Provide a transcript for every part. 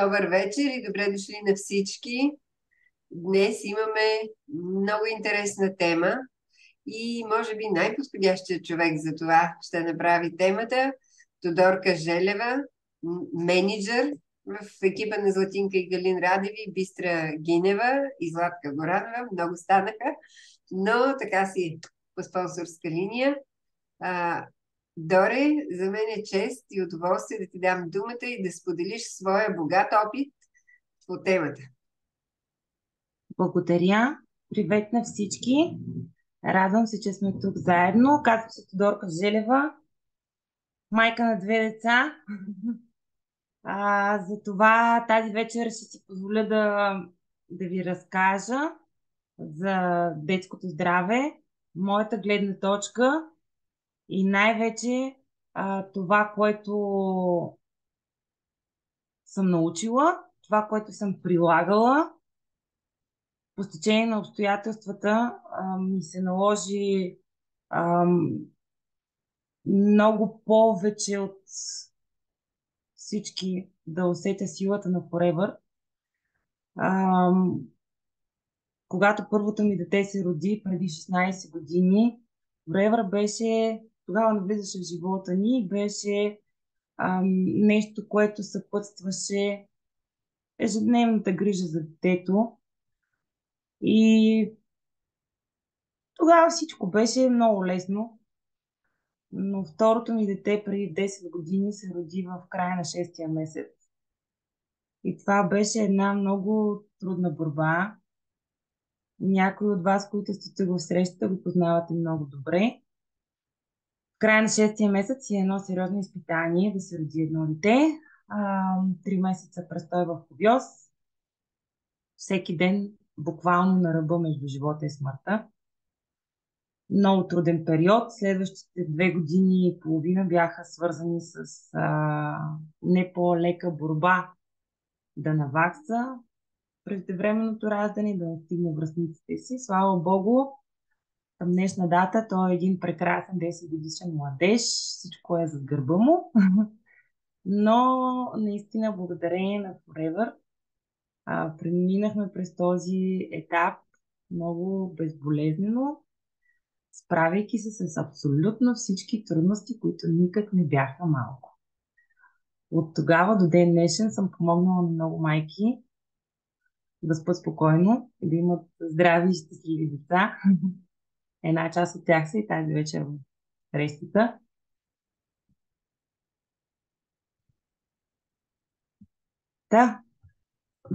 Добър вечер и добре дошли на всички. Днес имаме много интересна тема и може би най-подходящият човек за това ще направи темата Тодорка Желева, менеджер в екипа на Златинка и Галин Радеви, Бистра Гинева и Златка Горанова. Много станаха, но така си по спонсорска линия. А, Доре, за мен е чест и удоволствие да ти дам думата и да споделиш своя богат опит по темата. Благодаря. Привет на всички. Радвам се, че сме тук заедно. Казвам се Тодорка Желева, майка на две деца. Затова тази вечер ще си позволя да ви разкажа за детското здраве, моята гледна точка и най-вече това, което съм научила, това, което съм прилагала. По стечение на обстоятелствата ми се наложи ам, много повече от всички да усетя силата на Forever. Ам, Когато първото ми дете се роди преди 16 години, Forever беше, тогава навлизаше в живота ни и беше нещо, което съпътстваше ежедневната грижа за детето. И тогава всичко беше много лесно. Но второто ми дете преди 10 години се роди в края на 6-я месец. И това беше една много трудна борба. Някои от вас, които сте го в срещата, го познавате много добре. В края на 6-я месец е едно сериозно изпитание да се роди едно дете. 3 месеца престой в кубьоз. Всеки ден буквално на ръба между живота и смъртта. Много труден период. Следващите 2 години и половина бяха свързани с не по-лека борба да навакса преждевременното раждане и да настигне връстниците си. Слава Богу, към днешна дата той е един прекрасен 10-годишен младеж. Всичко е зад гърба му. Но наистина благодарение на Forever преминахме през този етап много безболезнено, справяйки се с абсолютно всички трудности, които никак не бяха малко. От тогава до ден днешен съм помогнала на много майки да спят спокойно и да имат здрави и щастливи деца. Една част от тях са и тази вечер в срещата. Да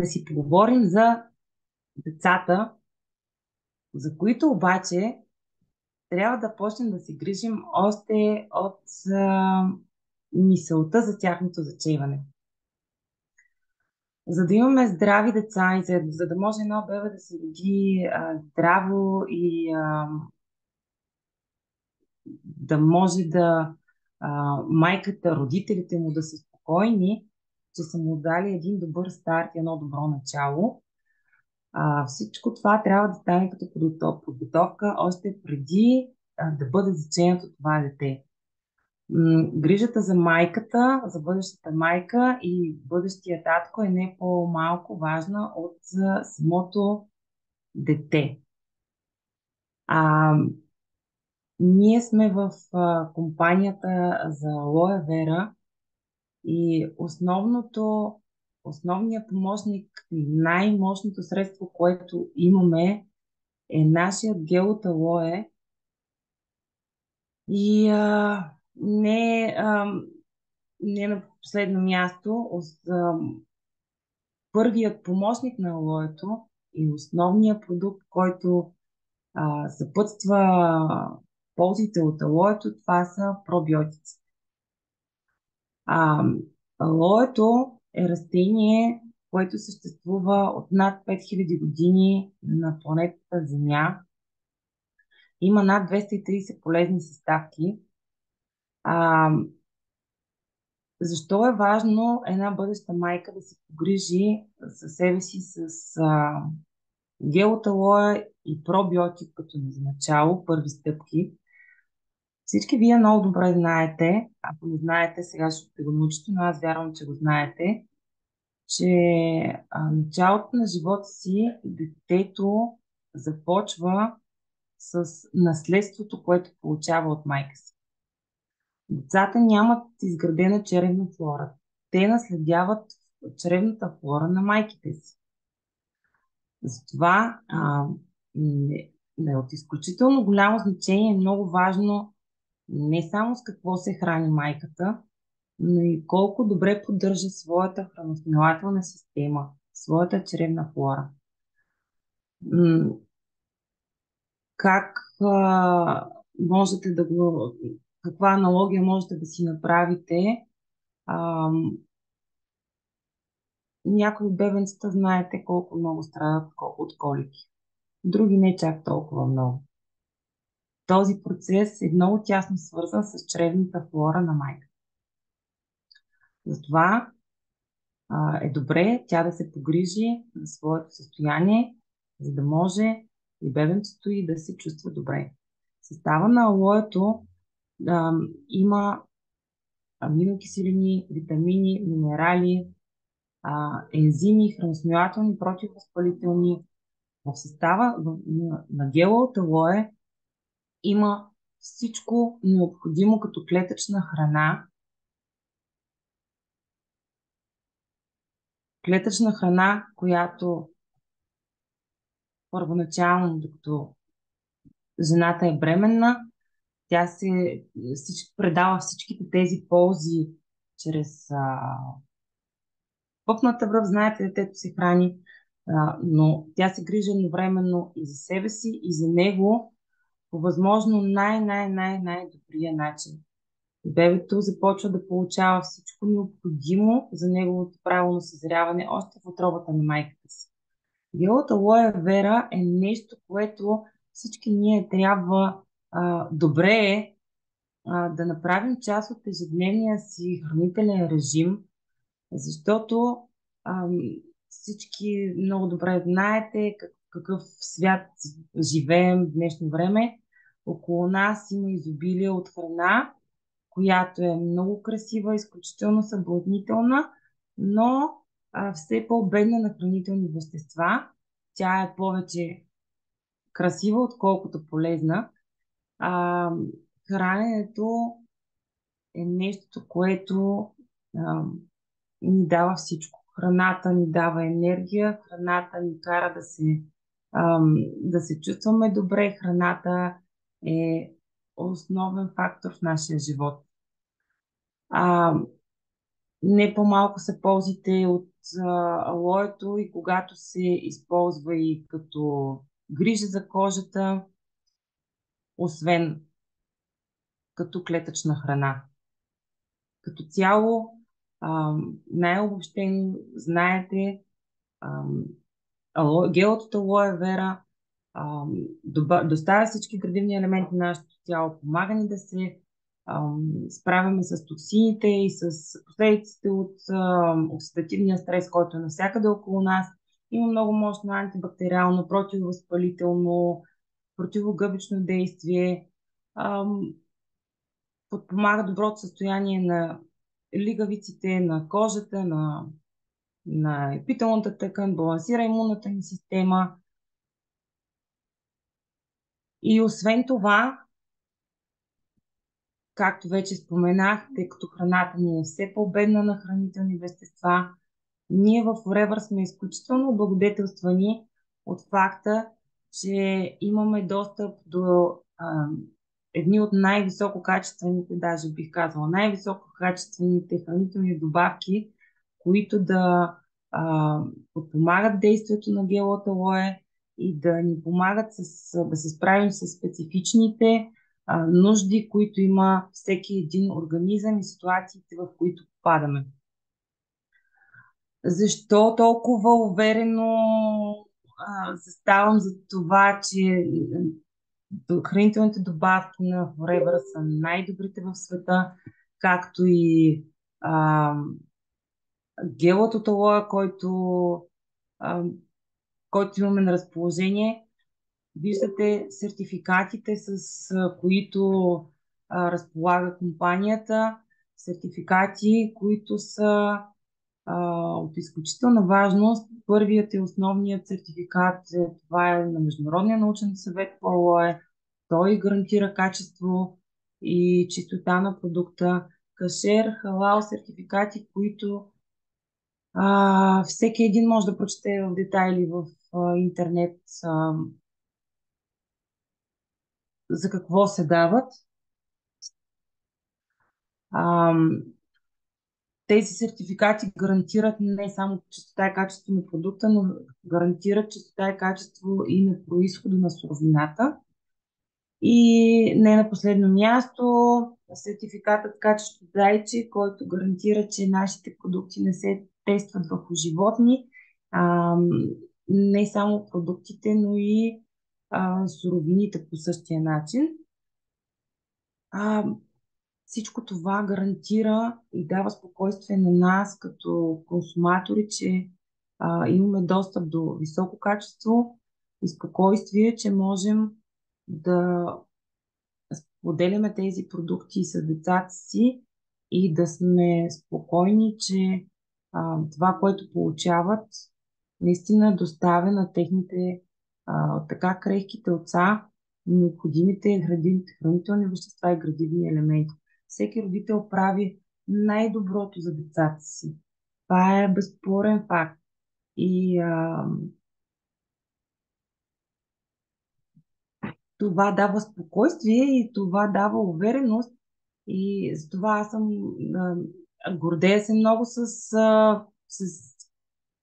си поговорим за децата, за които обаче трябва да почнем да се грижим още от мисълта за тяхното зачеване. За да имаме здрави деца и за да може едно бебе да се роди здраво и да може майката, родителите му да са спокойни, че са му дали един добър старт и едно добро начало, всичко това трябва да стане като подготовка още преди да бъде заченато това дете. Грижата за майката, за бъдещата майка и бъдещия татко е не по-малко важна от самото дете. Ние сме в компанията за Алоe Vera и основният помощник, най-мощното средство, което имаме, е нашият гел от алое. И не на последно място, първият помощник на алоето и основният продукт, който съпътства ползите от алоето, това са пробиотици. Алоето е растение, което съществува от над 5000 години на планетата Земя. Има над 230 полезни съставки. Защо е важно една бъдеща майка да се погрижи за себе си с гел от алоe и пробиотик като начало, първи стъпки? Всички вие много добре знаете, ако не знаете, сега ще го научите, но аз вярвам, че го знаете, че началото на живота си детето започва с наследството, което получава от майка си. Децата нямат изградена черевна флора. Те наследяват чревната флора на майките си. Затова от изключително голямо значение е много важно не само с какво се храни майката, но и колко добре поддържа своята храносмилателна система, своята чревна флора. Как можете да го... Каква аналогия можете да си направите? Някои от бебенцата знаете колко много страдат от колики. Други не чак толкова много. Този процес е много тясно свързан с чревната флора на майка. Затова е добре тя да се погрижи за своето състояние, за да може и бебенцето и да се чувства добре. В състава на алоето има аминокиселини, витамини, минерали, ензими, храносмилателни, противовъзпалителни. В състава на гела от алое има всичко необходимо като клетъчна храна. Клетъчна храна, която първоначално, докато жената е бременна, тя предава всичките тези ползи чрез пъпната връв. Знаете, детето се храни, но тя се грижи едновременно и за себе си, и за него по възможно най-добрия начин. Бебето започва да получава всичко необходимо за неговото правилно съзряване още в утробата на майката си. Гелът алоe вера е нещо, което всички ние трябва добре да направим част от ежедневния си хранителен режим, защото всички много добре знаете какъв свят живеем в днешно време. Около нас има изобилие от храна, която е много красива, изключително съблазнителна, но все по-бедна на хранителни вещества. Тя е повече красива, отколкото полезна. Храненето е нещо, което ни дава всичко. Храната ни дава енергия, храната ни кара да се чувстваме добре. Храната е основен фактор в нашия живот. Не по-малко са ползите от алоето и когато се използва и като грижа за кожата, освен като клетъчна храна. Като цяло, най-обобщено знаете, гелът от алоe вера доставя всички градивни елементи на нашето тяло, помага ни да се справяме с токсините и с последиците от оксидативния стрес, който е навсякъде около нас. Има много мощно антибактериално, противовъзпалително, противогъбично действие. Подпомага доброто състояние на лигавиците, на кожата, на епителната тъкан, балансира имунната ни система. И освен това, както вече споменах, тъй като храната ни е все по-бедна на хранителни вещества, ние в Forever сме изключително облагодетелствани от факта, че имаме достъп до едни от най-висококачествените, даже бих казала, най-висококачествените хранителни добавки, които да подпомагат действието на гел от алоe и да ни помагат да се справим с специфичните нужди, които има всеки един организъм и ситуациите, в които попадаме. Защо толкова уверено заставам за това, че хранителните добавки на Forever са най-добрите в света, както и гелът от алоe, който имаме на разположение. Виждате сертификатите, с които разполага компанията. Сертификати, които са от изключителна важност. Първият и основният сертификат това е на Международния научен съвет по ООН. Той гарантира качество и чистота на продукта. Кашер, халал сертификати, които всеки един може да прочете в детайли в интернет за какво се дават. А, Тези сертификати гарантират не само чистота и качество на продукта, но гарантират чистота и качество и на произхода на суровината. И не на последно място, сертификатът Качество Зайче, който гарантира, че нашите продукти не се тестват върху животни, а, не само продуктите, но и суровините по същия начин. А, Всичко това гарантира и дава спокойствие на нас като консуматори, че имаме достъп до високо качество и спокойствие, че можем да споделяме тези продукти с децата си и да сме спокойни, че това, което получават, наистина доставя на техните така крехки телца необходимите хранителни вещества и градивни елементи. Всеки родител прави най-доброто за децата си. Това е безспорен факт. И това дава спокойствие и това дава увереност. И затова аз съм гордея се много с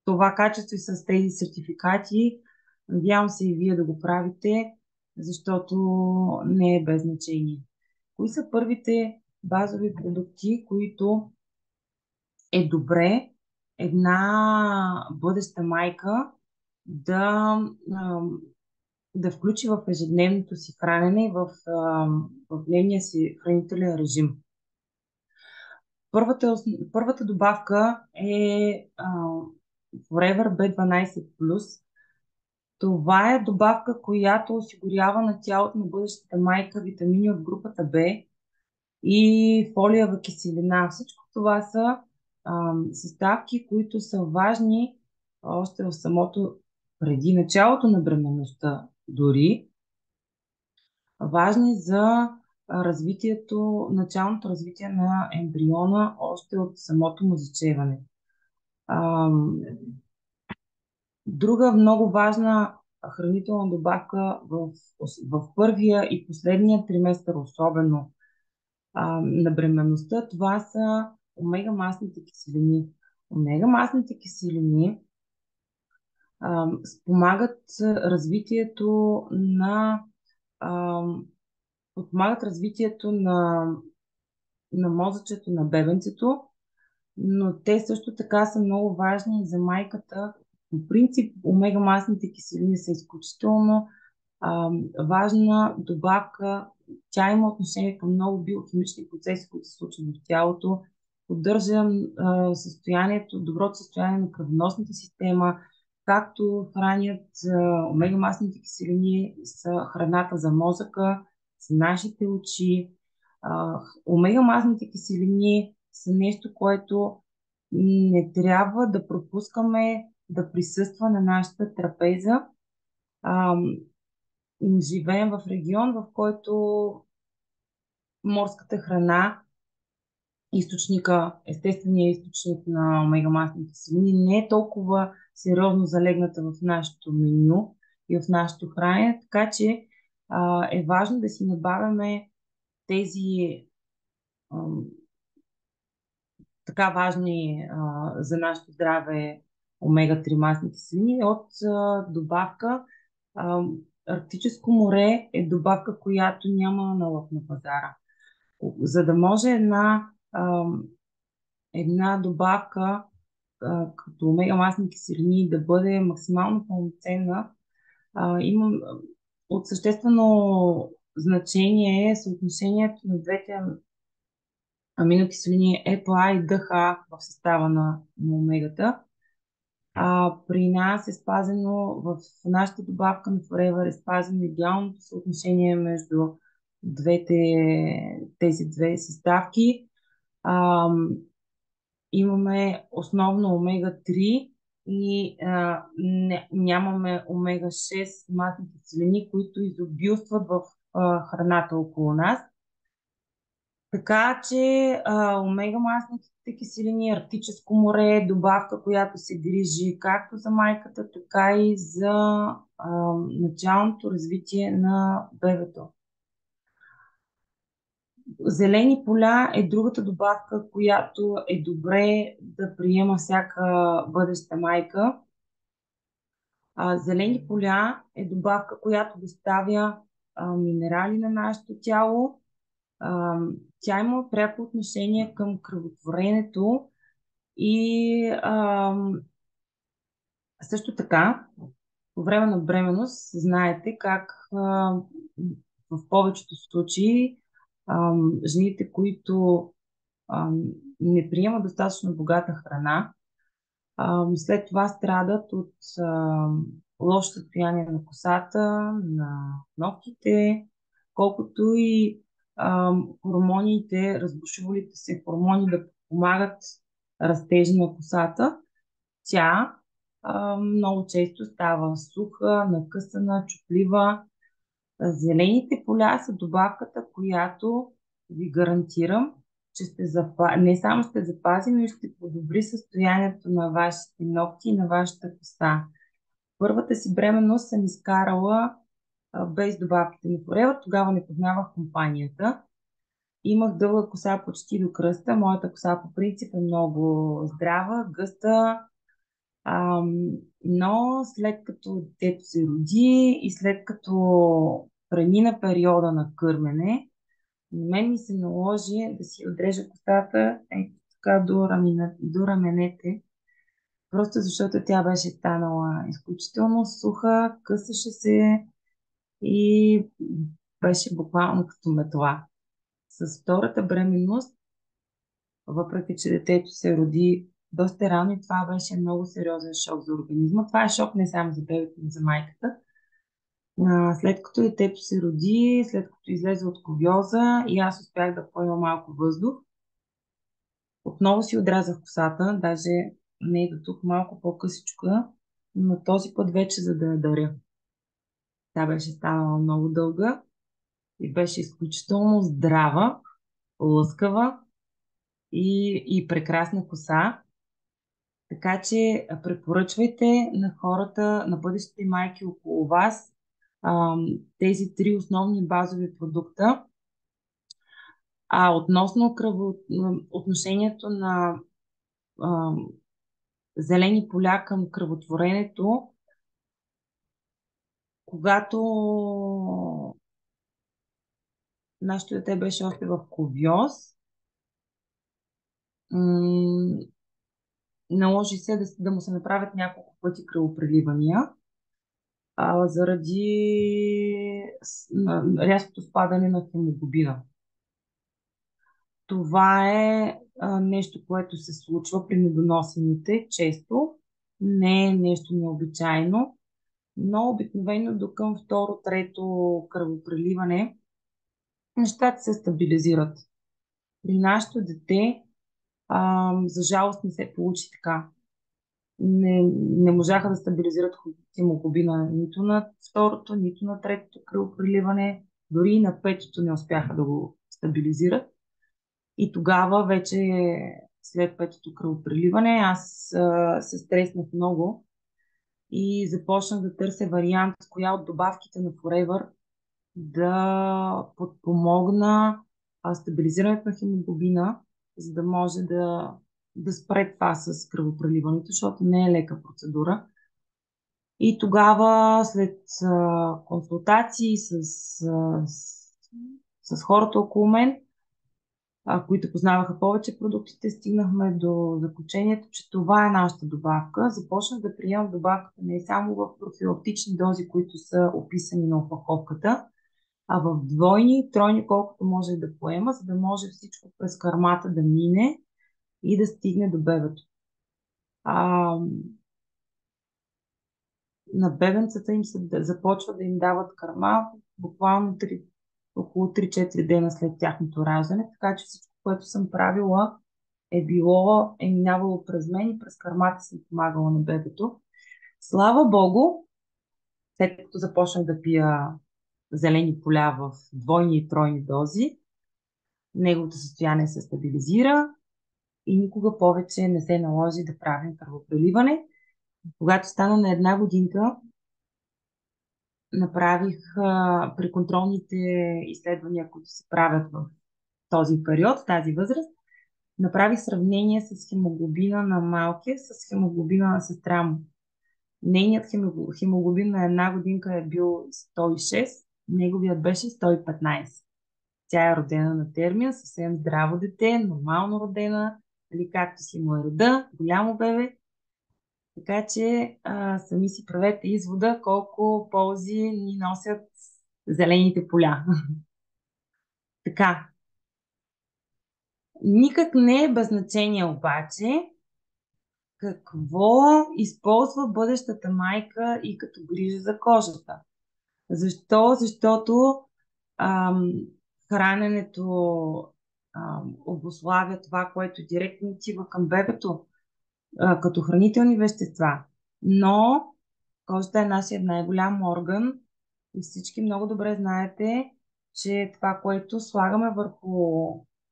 това качество и с тези сертификати. Надявам се и вие да го правите, защото не е без значение. Кои са първите базови продукти, които е добре една бъдеща майка да, да включи в ежедневното си хранене и в дневния си хранителен режим? Първата добавка е Forever B12+. Това е добавка, която осигурява на тялото на бъдещата майка витамини от групата Б и фолиева киселина. Всичко това са съставки, които са важни още в самото, преди началото на бременността дори, важни за началното развитие на ембриона още от самото му зачеване. Друга много важна хранителна добавка в първия и последния триместър, особено на бременността, това са омега-масните киселини. Омега-масните киселини спомагат развитието на подпомагат развитието на мозъчето на бебенцето, но те също така са много важни и за майката. По принцип, омега-масните киселини са изключително важна добавка. Тя има отношение към много биохимични процеси, които се случват в тялото. Поддържа доброто състояние на кръвоносната система, както хранят омега-масните киселини са храната за мозъка, за нашите очи. Омега-масните киселини са нещо, което не трябва да пропускаме да присъства на нашата трапеза. Живеем в регион, в който морската храна, естественият източник на омега-масни киселини, не е толкова сериозно залегната в нашето меню и в нашето хранене, така че е важно да си набавяме тези така важни за нашето здраве омега-3 масни киселини от добавка. Арктическо море е добавка, която няма аналог на пазара. За да може една добавка като омега-масни киселини да бъде максимално пълноценна, има от съществено значение съотношението на двете аминокиселини ЕПА и ДХА в състава на омегата. При нас е спазено, в нашата добавка на Forever е спазено идеалното съотношение между тези две съставки. имаме основно омега-3 и нямаме омега-6 масни киселини, които изобилстват в храната около нас. Така че омега-масните киселини, Арктическо море е добавка, която се грижи както за майката, така и за началното развитие на бебето. Зелени поля е другата добавка, която е добре да приема всяка бъдеща майка. Зелени поля е добавка, която доставя минерали на нашето тяло. Тя има пряко отношение към кръвотворенето и също така по време на бременност знаете как в повечето случаи жените, които не приемат достатъчно богата храна, след това страдат от лошо състояние на косата, на ногтите, колкото и хормоните, разбушувалите се хормони да помагат растежа на косата. Тя много често става суха, накъсана, чуплива. Зелените поля са добавката, която ви гарантирам, че не само ще запази, но и ще подобри състоянието на вашите ногти и на вашата коса. Първата си бременност съм изкарала без добавките на Forever. Тогава не познавах компанията. Имах дълга коса почти до кръста. Моята коса по принцип е много здрава, гъста. Но след като детето се роди и след като премина периода на кърмене, на мен ми се наложи да си отрежа косата така до раменете, просто защото тя беше станала изключително суха, късаше се и беше буквално като метла. С втората бременност, въпреки че детето се роди доста рано и това беше много сериозен шок за организма. Това е шок не само за бебето, но за майката. След като детето се роди, след като излезе от ковиоза и аз успях да поема малко въздух, отново си отрязах косата, даже не и до тук, малко по-късичка, но този път вече за да я даря. Тя беше станала много дълга и беше изключително здрава, лъскава и прекрасна коса. Така че препоръчвайте на хората, на бъдещите майки около вас тези три основни базови продукта. Относно отношението на зелени поля към кръвотворенето, когато нашето дете беше още в ковиоз, наложи се да му се направят няколко пъти кръвопреливания заради рязкото спадане на хемоглобина. Това е нещо, което се случва при недоносените често. Не е нещо необичайно, но обикновено до към второ-трето кръвопреливане нещата се стабилизират. При нашето дете, за жалост, не се получи така. Не можаха да стабилизират хемоглобина нито на второто, нито на третото кръвопреливане, дори и на петото не успяха да го стабилизират. И тогава вече след петото кръвопреливане аз се стреснах много и започнах да търся вариант с коя от добавките на Forever да подпомогна стабилизирането на хемоглобина, за да може да спре това с кръвопреливането, защото не е лека процедура. И тогава, след консултации с хората около мен, които познаваха повече продуктите, стигнахме до заключението, че това е нашата добавка. Започнах да приемам добавката не само в профилактични дози, които са описани на опаковката, а в двойни и тройни, колкото може да поема, за да може всичко през кърмата да мине и да стигне до бебето. На бебенцата им се започва да им дават кърма буквално около 3-4 дена след тяхното раждане, така че всичко, което съм правила е минавало през мен и през кърмата съм помагала на бебето. Слава Богу, след като започнах да пия зелени поля в двойни и тройни дози, неговото състояние се стабилизира и никога повече не се наложи да правим кръвопреливане. Когато стана на 1 годинка, направих при контролните изследвания, които се правят в този период, в тази възраст, направих сравнение с хемоглобина на малкия, с хемоглобина на сестра му. Нейният хемоглобин на 1 годинка е бил 106, неговият беше 115. Тя е родена на термин, съвсем здраво дете, нормално родена, нали, както си му е рода, голямо бебе. Така че сами си правете извода колко ползи ни носят зелените поля. Така. Никак не е без значение обаче какво използва бъдещата майка и като грижа за кожата. Защо? Защото ам, храненето обуславя това, което директно отива към бебето, като хранителни вещества. Но кожата е нашият най-голям орган и всички много добре знаете, че това, което слагаме върху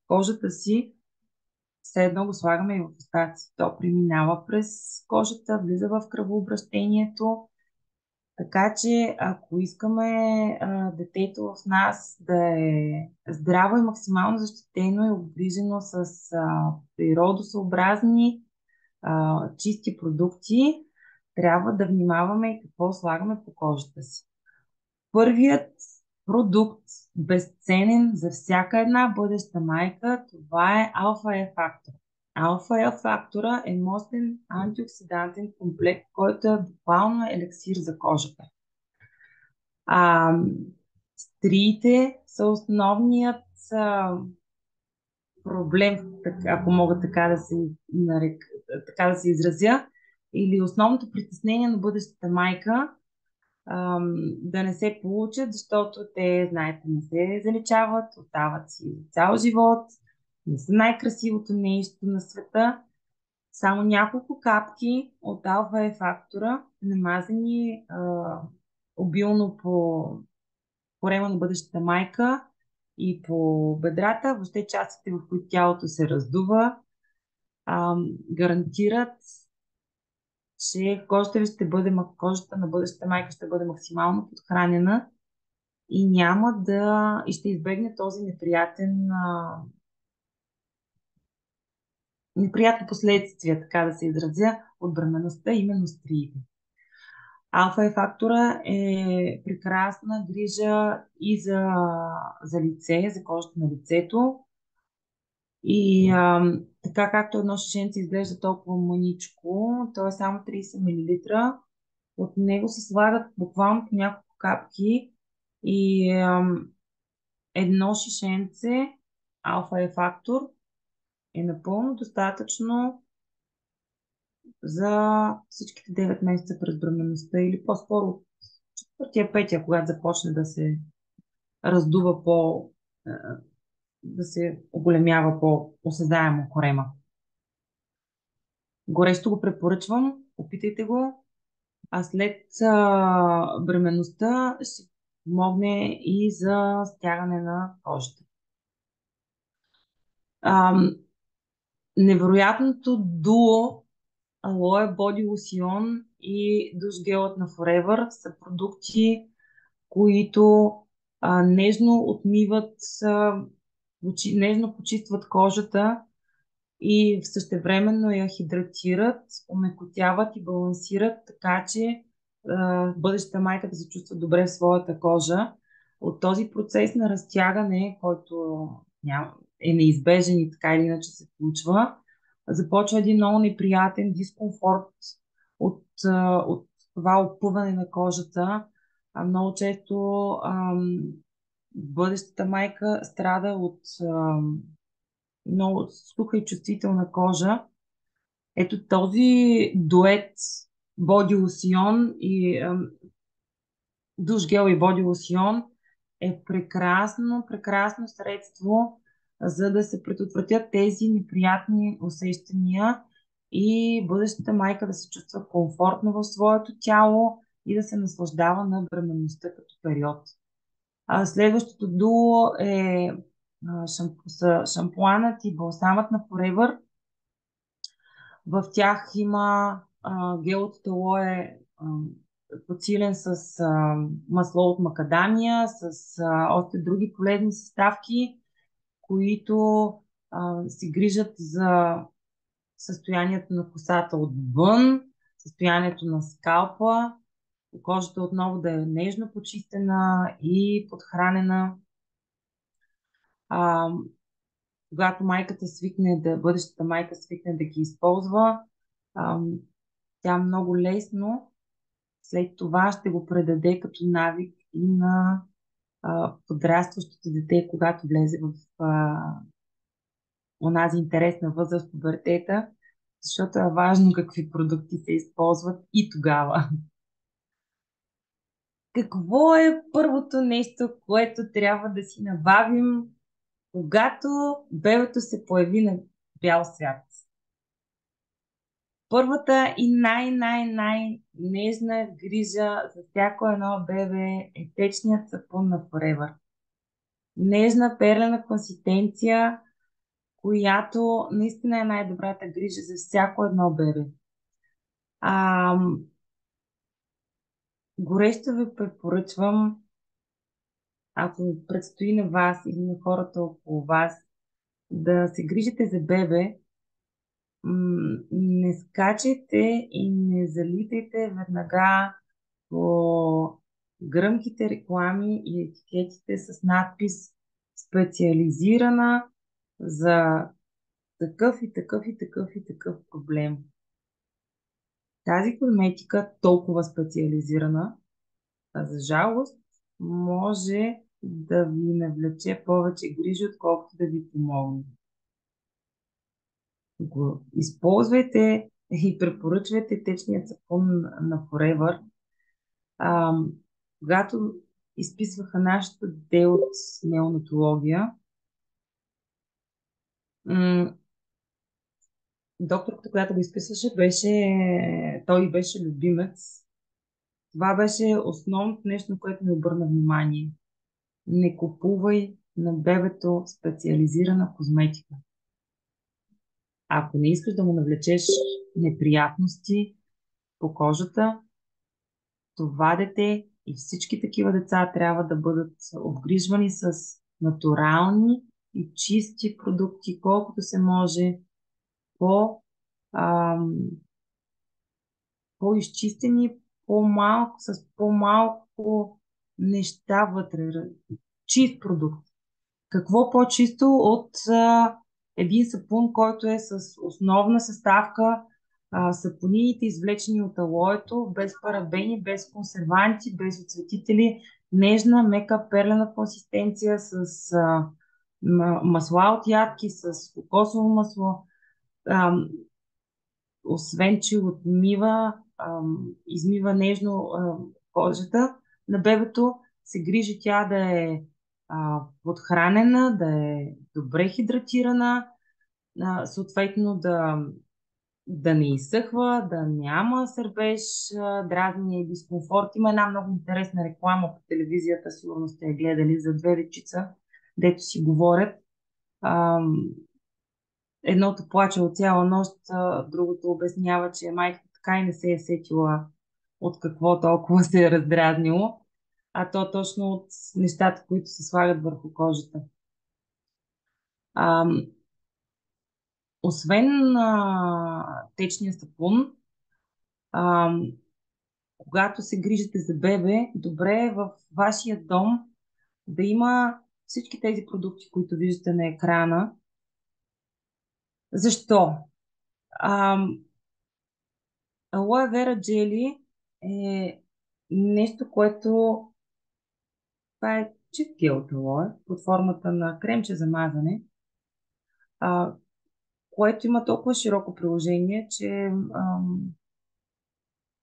кожата си, все едно го слагаме и в устата си. То преминава през кожата, влиза в кръвообращението. Така че, ако искаме детето в нас да е здраво и максимално защитено и обгрижено с природосъобразни, чисти продукти, трябва да внимаваме и какво слагаме по кожата си. Първият продукт, безценен за всяка една бъдеща майка, това е алфа-Е фактор. Алфа-Е фактора е мощен антиоксидантен комплект, който е буквално елексир за кожата. Стриите са основният проблем, ако мога така да се изразя, или основното притеснение на бъдещата майка, да не се получат, защото те, знаете, не се заличават, остават си цял живот, не са най-красивото нещо на света. Само няколко капки от алфа-Е фактора, намазани обилно по корема на бъдещата майка и по бедрата, въобще частите, в които тялото се раздува, гарантират, че кожата на бъдещата майка ще бъде максимално подхранена и и ще избегне този неприятни последствия, така да се изразя, от бременността, именно стриите. Алфа-Е фактора е прекрасна грижа и за лице, за кожата на лицето. И така както едно шишенце изглежда толкова мъничко, то е само 30 мл. От него се слагат буквално по няколко капки и едно шишенце алфа-Е фактор е напълно достатъчно за всичките 9 месеца през бременността или по-скоро четвъртия, петия, когато започне да се раздува да се оголемява по-осезаемо корема. Горещо го препоръчвам, опитайте го, а след бременността ще помогне и за стягане на кожата. Невероятното дуо Алоe Body Lotion и душ гелът на Forever са продукти, които нежно отмиват, нежно почистват кожата и същевременно я хидратират, омекотяват и балансират, така че бъдещата майка да се чувства добре в своята кожа. От този процес на разтягане, който е неизбежен и така или иначе се случва, започва един много неприятен дискомфорт от това опъване на кожата. Много често бъдещата майка страда от много суха и чувствителна кожа. Ето този дует боди лосьон и душ гел и боди лосьон е прекрасно средство за да се предотвратят тези неприятни усещания и бъдещата майка да се чувства комфортно в своето тяло и да се наслаждава на бременността като период. Следващото дуо е шампуанът и балсамът на Forever. В тях има гел от алоe, подсилен с масло от макадамия, с още други полезни съставки, които се грижат за състоянието на косата отвън, състоянието на скалпа, кожата отново да е нежно почистена и подхранена. А, Когато бъдещата майка свикне да ги използва, а, тя много лесно след това ще го предаде като навик и на подрастващото дете, когато влезе в онази интересна възраст, пубертета, защото е важно какви продукти се използват и тогава. Какво е първото нещо, което трябва да си набавим, когато бебето се появи на бял свят? Първата и най-нежна грижа за всяко едно бебе е течният сапун на Forever. Нежна перлена консистенция, която наистина е най-добрата грижа за всяко едно бебе. А, Горещо ви препоръчвам, ако предстои на вас или на хората около вас, да се грижите за бебе, не скачайте и не залитайте веднага по гръмките реклами и етикетите с надпис специализирана за такъв и такъв и такъв и такъв проблем. Тази козметика, толкова специализирана, за жалост, може да ви навлече повече грижи, отколкото да ви помогне. Го използвайте и препоръчвайте течният сапун на Forever. А, Когато изписваха нашето дете от неонатология, докторката, която го изписваше, той беше любимец. Това беше основното нещо, на което ми обърна внимание. Не купувай на бебето специализирана козметика. Ако не искаш да му навлечеш неприятности по кожата, това дете и всички такива деца трябва да бъдат обгрижвани с натурални и чисти продукти, колкото се може по, ам, по-изчистени, с по-малко неща вътре. Чист продукт. Какво по-чисто от един сапун, който е с основна съставка, сапунините, извлечени от алоето, без парабени, без консерванти, без оцветители, нежна, мека, перлена консистенция с масла от ядки, с кокосово масло. А, Освен, че измива нежно кожата на бебето, се грижи тя да е подхранена, да е добре хидратирана, съответно да не изсъхва, да няма сърбеж, дразнене и дискомфорт. Има една много интересна реклама по телевизията, сигурно сте я гледали, за две дечица, дето си говорят. Едното плаче от цяла нощ, другото обяснява, че майката така и не се е сетила от какво толкова се е раздразнило, а то точно от нещата, които се слагат върху кожата. Освен течния сапун, а, когато се грижите за бебе, добре е в вашия дом да има всички тези продукти, които виждате на екрана. Защо? Алоe вера джели е нещо, което това е чист гел от алоe под формата на кремче за мазане, а, което има толкова широко приложение, че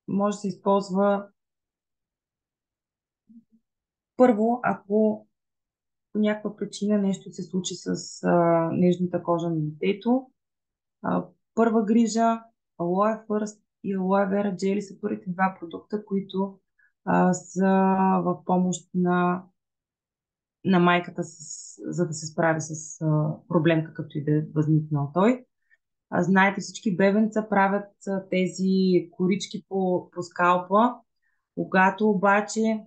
може да се използва първо, ако по някаква причина нещо се случи с нежната кожа на детето, първа грижа, Aloe First и Aloe Vera Jelly са първите два продукта, които са в помощ на майката, за да се справи с проблем, какъвто и да е възникнал той. Знаете, всички бебенца правят тези корички по скалпа. Когато обаче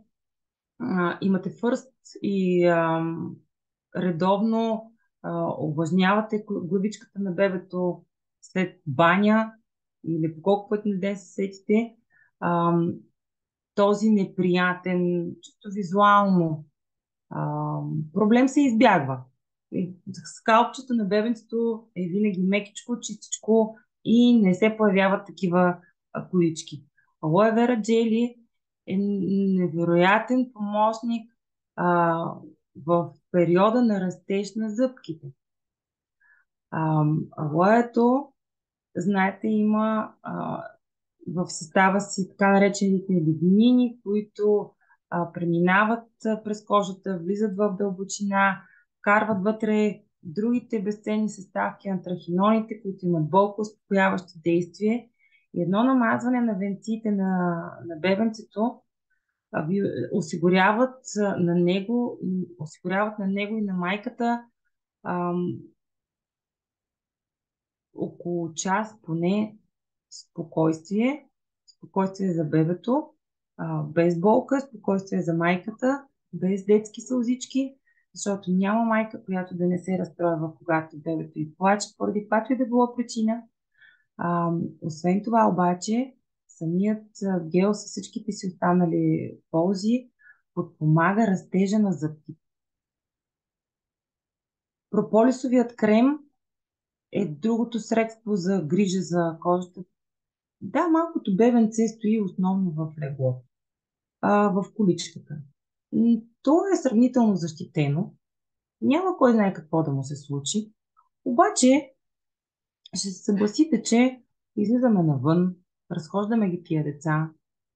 имате фърст и редовно увлажнявате главичката на бебето след баня или по колко пъти на ден се сетите, този неприятен, чисто визуално проблем се избягва. Скалпчето на бебенцето е винаги мекичко, чистичко и не се появяват такива колички. Aloe Vera Jelly е невероятен помощник в периода на растеж на зъбките. Алоето, знаете, има в състава си така наречените лигнини, които преминават през кожата, влизат в дълбочина, вкарват вътре другите безценни съставки, антрахиноните, които имат болко успокояващо действие. И едно намазване на венците на бебенцето ви осигуряват на него и на майката около час поне спокойствие за бебето, без болка, спокойствие за майката, без детски сълзички, защото няма майка, която да не се разстройва, когато бебето й плаче, поради каквато и да било причина. Освен това обаче, самият гел с всичките си останали ползи подпомага растежа на зъбките. Прополисовият крем е другото средство за грижа за кожата. Да, малкото бебенце стои основно в легло, в количката. То е сравнително защитено. Няма кой знае какво да му се случи. Обаче, ще се съгласите, че излизаме навън, разхождаме ги тия деца.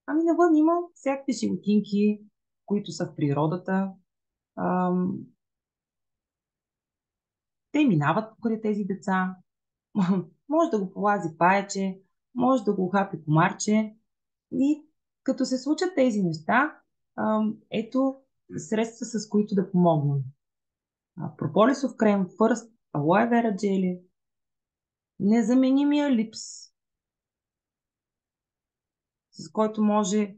Ами навън има всякакви животинки, които са в природата. Те минават покрай тези деца. Може да го полази паече, може да го хапи комарче. И като се случат тези неща, ето средства, с които да помогнем. Прополисов крем, First, Aloe Vera Jelly, незаменимия липс, с който може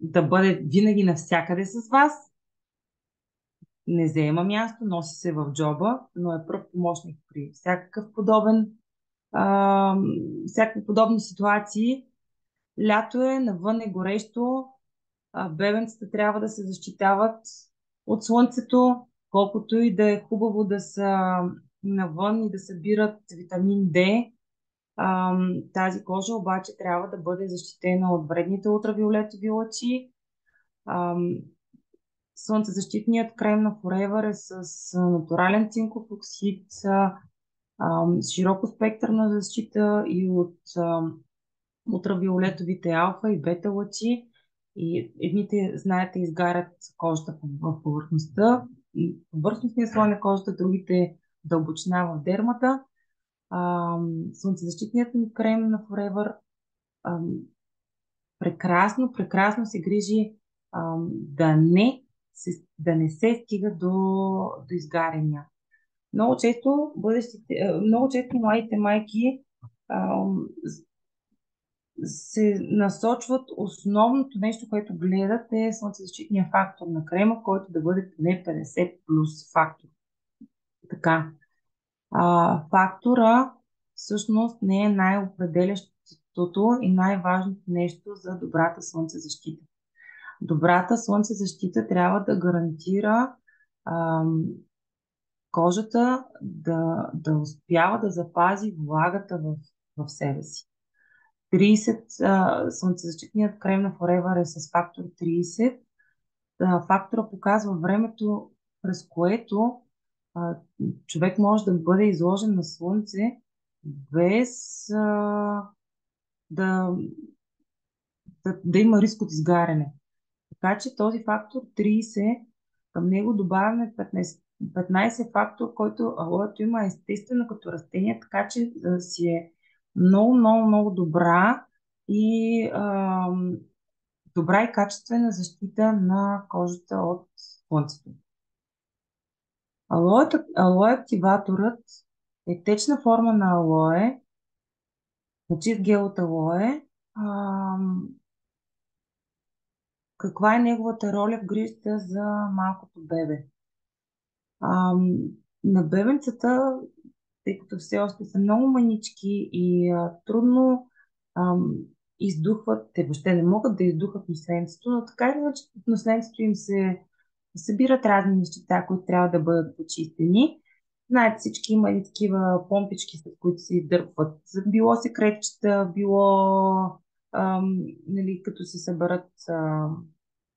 да бъде винаги навсякъде с вас. Не заема място, носи се в джоба, но е пръв помощник при всякакви подобни ситуации. Лято е, навън е горещо, бебенцата трябва да се защитават от слънцето, колкото и да е хубаво да са навън и да събират витамин D. Тази кожа обаче трябва да бъде защитена от вредните ултравиолетови лъчи. Слънцезащитният крем на Forever е с натурален цинков оксид, широко спектърна защита и от ултравиолетовите алфа и бета лъчи. И едните, знаете, изгарят кожата в повърхността, повърхностния слой на кожата, другите дълбочина в дермата. Слънцезащитният ми крем на Forever прекрасно се грижи да не се стига до изгаряния. Много често младите майки се насочват, основното нещо, което гледат, е слънцезащитния фактор на крема, който да бъде поне 50 плюс фактор. Така. Фактора всъщност не е най-определящото и най-важното нещо за добрата слънцезащита. Добрата слънцезащита трябва да гарантира кожата да успява да запази влагата в себе си. 30, слънцезащитният крем на Forever е с фактор 30. Фактора показва времето, през което човек може да бъде изложен на слънце без да има риск от изгаряне. Така че този фактор 30, към него добавяме 15 фактор, който алоето има естествено като растение, така че да си е много, много, много добра и добра и качествена защита на кожата от слънцето. Алоe активаторът е течна форма на алое, на чист гел от алое. Каква е неговата роля в грижата за малкото бебе? На бебенцата, тъй като все още са много манички и трудно издухват, те въобще не могат да издухат носледството, но така или иначе в носледството им се събират разни нещица, които трябва да бъдат почистени. Знаете, всички има и такива помпички, с които се издърпват. Било секретчета, било нали, като се съберат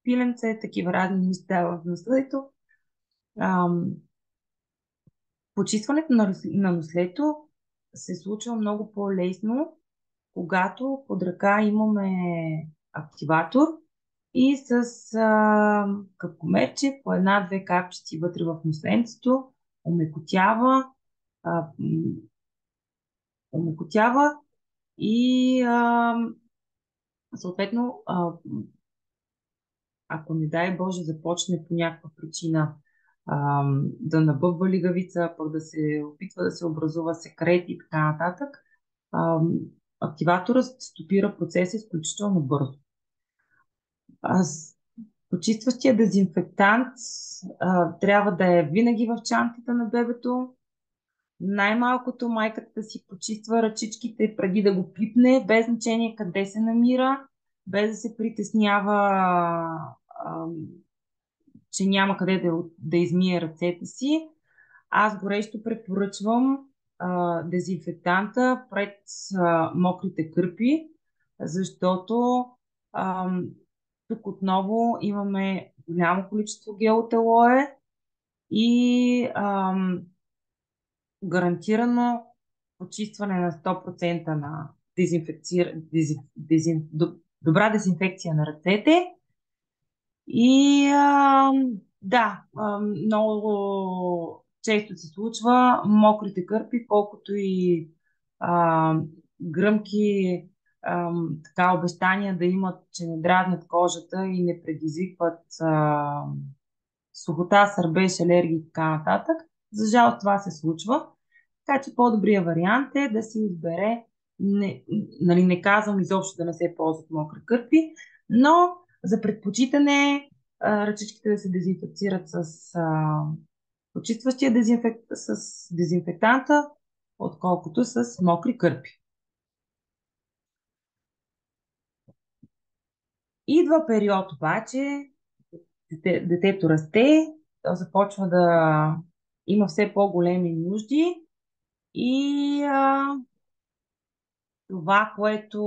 пиленце, такива разни неща в наследието. Почистването на нослето се случва много по-лесно, когато под ръка имаме активатор и с капкомерче по една-две капчици вътре в носледството омекотява, а, омекотява и съответно, ако не дай Боже започне по някаква причина да набъбва лигавица, пък да се опитва да се образува секрет и така нататък, активаторът стопира процеса изключително бързо. Почистващия дезинфектант трябва да е винаги в чантата на бебето. Най-малкото майката да си почиства ръчичките преди да го пипне, без значение къде се намира, без да се притеснява, че няма къде да измие ръцете си. Аз горещо препоръчвам дезинфектанта пред мокрите кърпи, защото тук отново имаме голямо количество гел от алое и гарантирано почистване на 100% на добра дезинфекция на ръцете. И да, много често се случва мокрите кърпи, колкото и гръмки така обещания да имат, че не дразнят кожата и не предизвикват сухота, сърбеж, алергии и така нататък. За жал това се случва. Така че по-добрият вариант е да си избере, нали, не казвам изобщо да не се ползват мокри кърпи, но за предпочитане ръчичките да се дезинфекцират с почистващия с дезинфектанта, отколкото с мокри кърпи. Идва период обаче, детето расте, то започва да има все по-големи нужди и това, което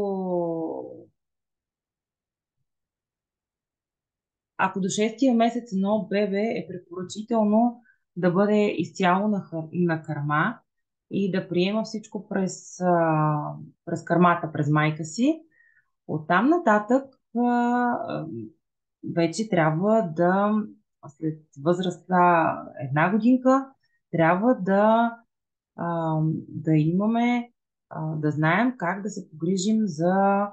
ако до 6-тия месец едно бебе е препоръчително да бъде изцяло на кърма и да приема всичко през кърмата, през майка си, оттам нататък вече трябва да, след възраст на една годинка, трябва да имаме, да знаем как да се погрижим за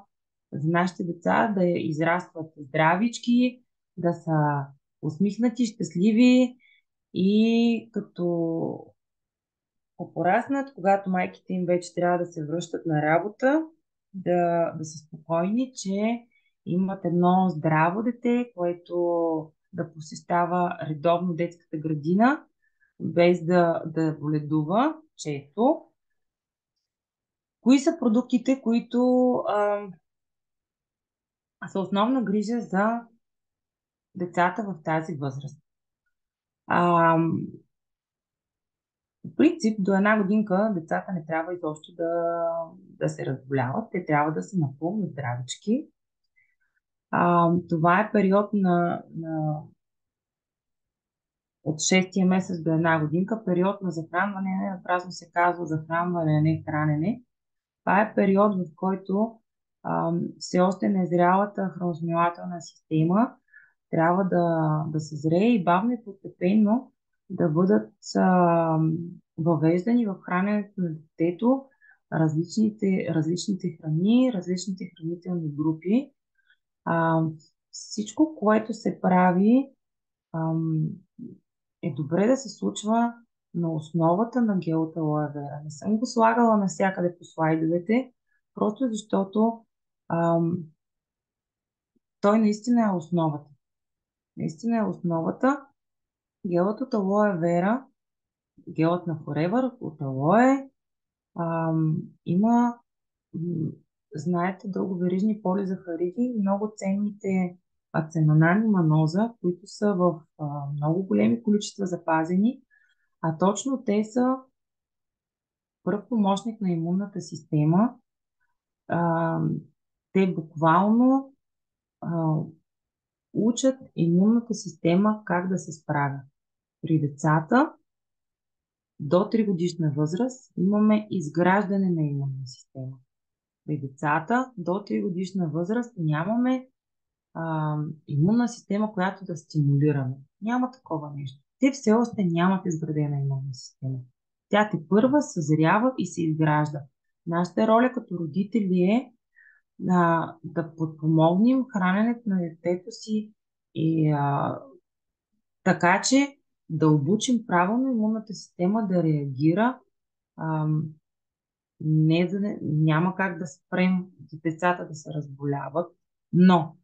нашите деца да израстват здравички, да са усмихнати, щастливи и като пораснат, когато майките им вече трябва да се връщат на работа, да са спокойни, че имат едно здраво дете, което да посещава редовно детската градина, без да боледува често. Кои са продуктите, които са основна грижа за децата в тази възраст? В принцип, до една годинка децата не трябва изобщо да се разболяват. Те трябва да са напълно здравички. Това е период от 6-тия месец до една годинка, период на захранване, не напразно се казва захранване, а не хранене. Това е период, в който все още не е зрялата храносмилателна система трябва да съзрее и бавно и постепенно да бъдат въвеждани в храненето на детето различните храни, различните хранителни групи. А, всичко, което се прави, ам, е добре да се случва на основата на гелата алоe вера. Не съм го слагала навсякъде по слайдовете, просто защото ам, той наистина е основата. Наистина е основата. Гелът от алоe вера, гелът на Forever от алоe, има, м, знаете, дълговерижни полизахариди, много ценните аценонан и маноза, които са в много големи количества запазени, а точно те са пръв помощник на имунната система. А, те буквално а, учат имунната система как да се справя. При децата до 3 годишна възраст имаме изграждане на имунна система. При децата до 3 годишна възраст нямаме имунна система, която да стимулираме. Няма такова нещо. Те все още нямат изградена имунна система. Тя те първа съзрява и се изгражда. Нашата роля като родители е да подпомогнем храненето на детето си и така, че да обучим правилно имунната система да реагира. ам, Няма как да спрем децата да се разболяват, но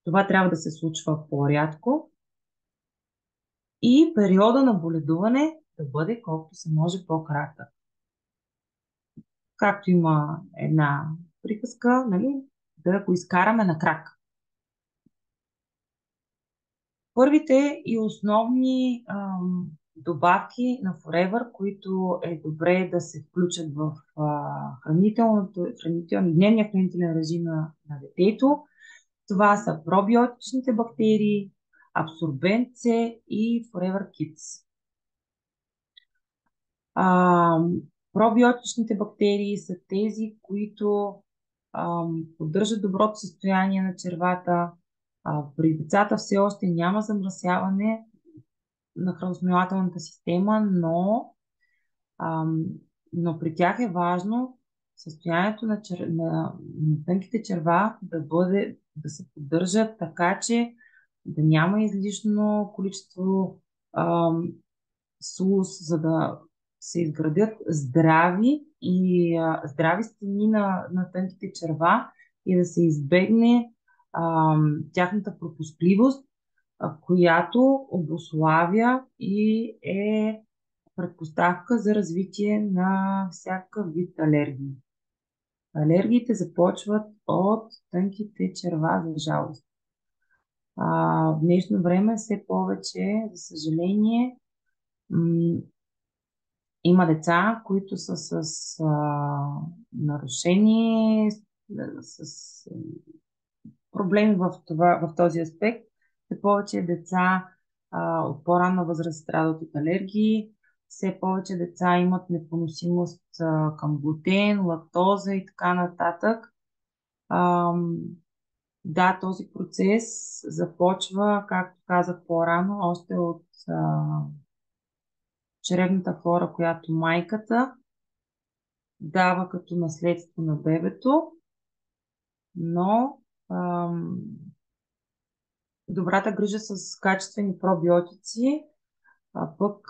това трябва да се случва по-рядко и периода на боледуване да бъде колкото се може по-кратък. Както има една приказка, нали, да го изкараме на крак. Първите и основни добавки на Forever, които е добре да се включат в дневния хранителен режим на детето, това са пробиотичните бактерии, абсорбент С и Forever Kids. А, пробиотичните бактерии са тези, които поддържат доброто състояние на червата. При децата все още няма замърсяване на храносмилателната система, но при тях е важно състоянието на тънките черва да се поддържа така, че да няма излишно количество СУС, за да се изградят здрави стени на тънките черва и да се избегне тяхната пропускливост, която обуславя и е предпоставка за развитие на всякакъв вид алергии. Алергиите започват от тънките черва, за жалост. В днешно време все повече, за съжаление, има деца, които са с нарушени, с проблеми в този аспект. Все повече деца от по-ранна възраст страдат от алергии, все повече деца имат непоносимост към глутен, лактоза и така нататък. Да, този процес започва, както казах по-рано, още от чревната флора, която майката дава като наследство на бебето, но добрата грижа с качествени пробиотици пък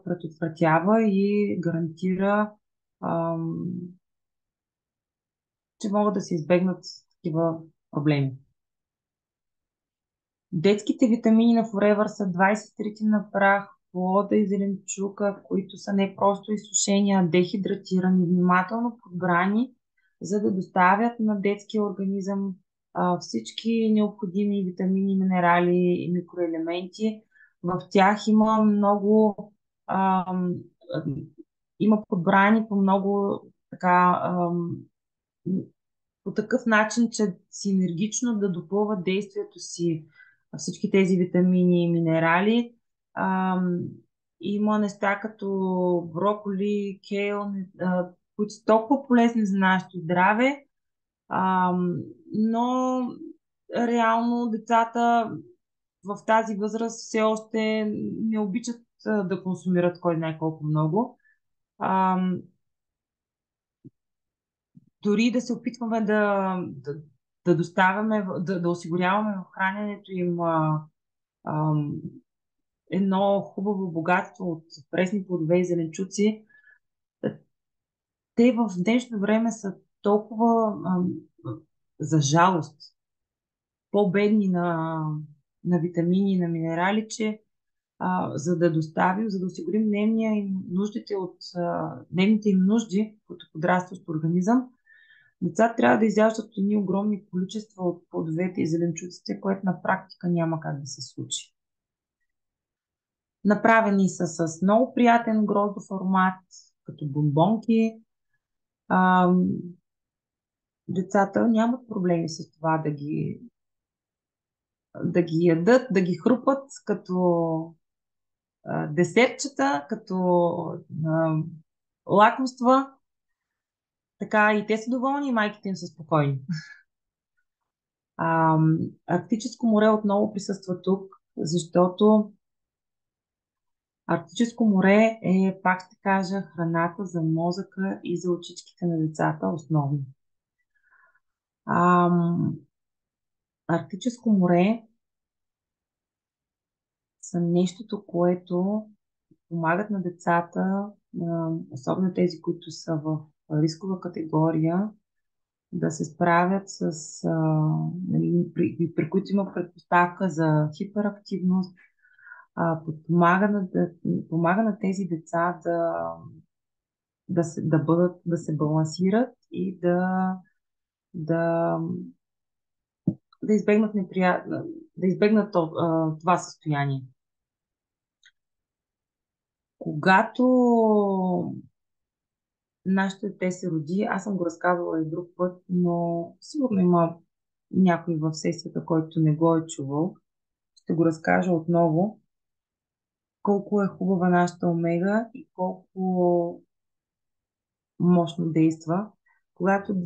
предотвратява и гарантира, че могат да се избегнат такива проблеми. Детските витамини на Forever са 23 на прах, плода и зеленчука, които са не просто изсушени, а дехидратирани, внимателно подбрани, за да доставят на детския организъм всички необходими витамини, минерали и микроелементи. В тях има много, има подбрани по много така, по такъв начин, че синергично да допълват действието си всички тези витамини и минерали. Има неща като броколи, кейл, които са толкова полезни за нашето здраве, но реално децата в тази възраст все още не обичат да консумират кой знае колко много. А, дори да се опитваме да доставяме, да осигуряваме в храненето им а, едно хубаво богатство от пресни плодове и зеленчуци, те в днешно време са толкова, за жалост, по-бедни на витамини и на минерали, че за да осигурим дневните им нужди като подрастващ организъм, децата трябва да изяждат едни огромни количества от плодовете и зеленчуците, което на практика няма как да се случи. Направени са с много приятен гроздов формат, като бомбонки. Децата нямат проблеми с това да ги ядат, да ги хрупат като десертчета, като лакомства. Така и те са доволни, и майките им са спокойни. Арктическо море отново присъства тук, защото Арктическо море е, пак ще кажа, храната за мозъка и за очичките на децата основно. Арктическо море са нещото, което помагат на децата, особено тези, които са в рискова категория, да се справят нали, при които има предпоставка за хиперактивност, помага на тези деца да се балансират и да, да избегнат това състояние. Когато нашето дете се роди, аз съм го разказвала и друг път, но сигурно има някой в сесията, който не го е чувал. Ще го разкажа отново. Колко е хубава нашата омега и колко мощно действа. Когато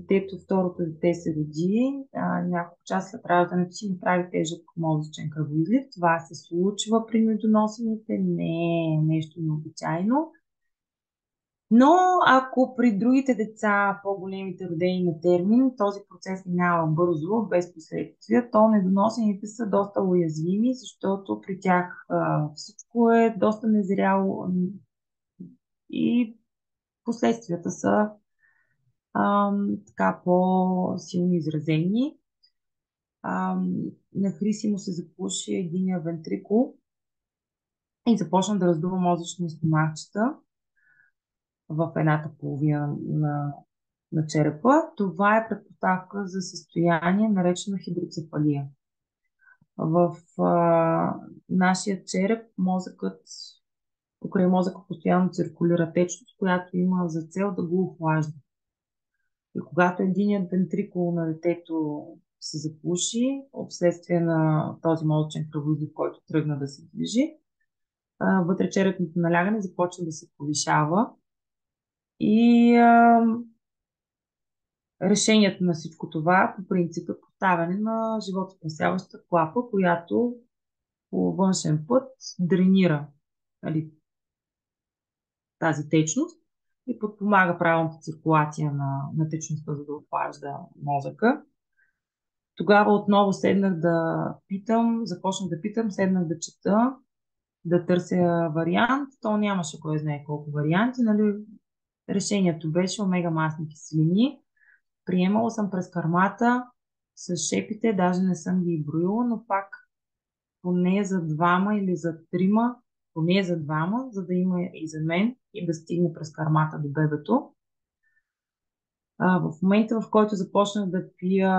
второто дете се роди, няколко часа след раждането си направи тежък мозъчен кръвоизлив. Това се случва при медоносените, не е нещо необичайно. Но ако при другите деца, по-големите родени на термин, този процес минава бързо, без последствия, то недоносените са доста уязвими, защото при тях всичко е доста незряло и последствията са така по-силно изразени. На Хриси му се запуши единия вентрикул и започна да раздува мозъчни стомахчета в едната половина на черепа. Това е предпоставка за състояние, наречено хидроцефалия. В нашия череп покрай мозъка постоянно циркулира течност, която има за цел да го охлажда. И когато единият вентрикул на детето се запуши, вследствие на този мозъчен кръвоизлив, който тръгна да се движи, вътре черепното налягане започна да се повишава и решението на всичко това по принцип е поставяне на животоспасяваща клапа, която по външен път дренира, нали, тази течност и подпомага правилната циркулация на течността, за да охлажда мозъка. Тогава отново започнах да питам, седнах да чета, да търся вариант. То нямаше кой знае колко варианти. Нали? Решението беше омега масни киселини. Приемала съм през кърмата с шепите, даже не съм ги броила, но пак поне за двама или за трима, поне за двама, за да има и за мен и да стигне през кърмата до бебето. В момента, в който започнах да пия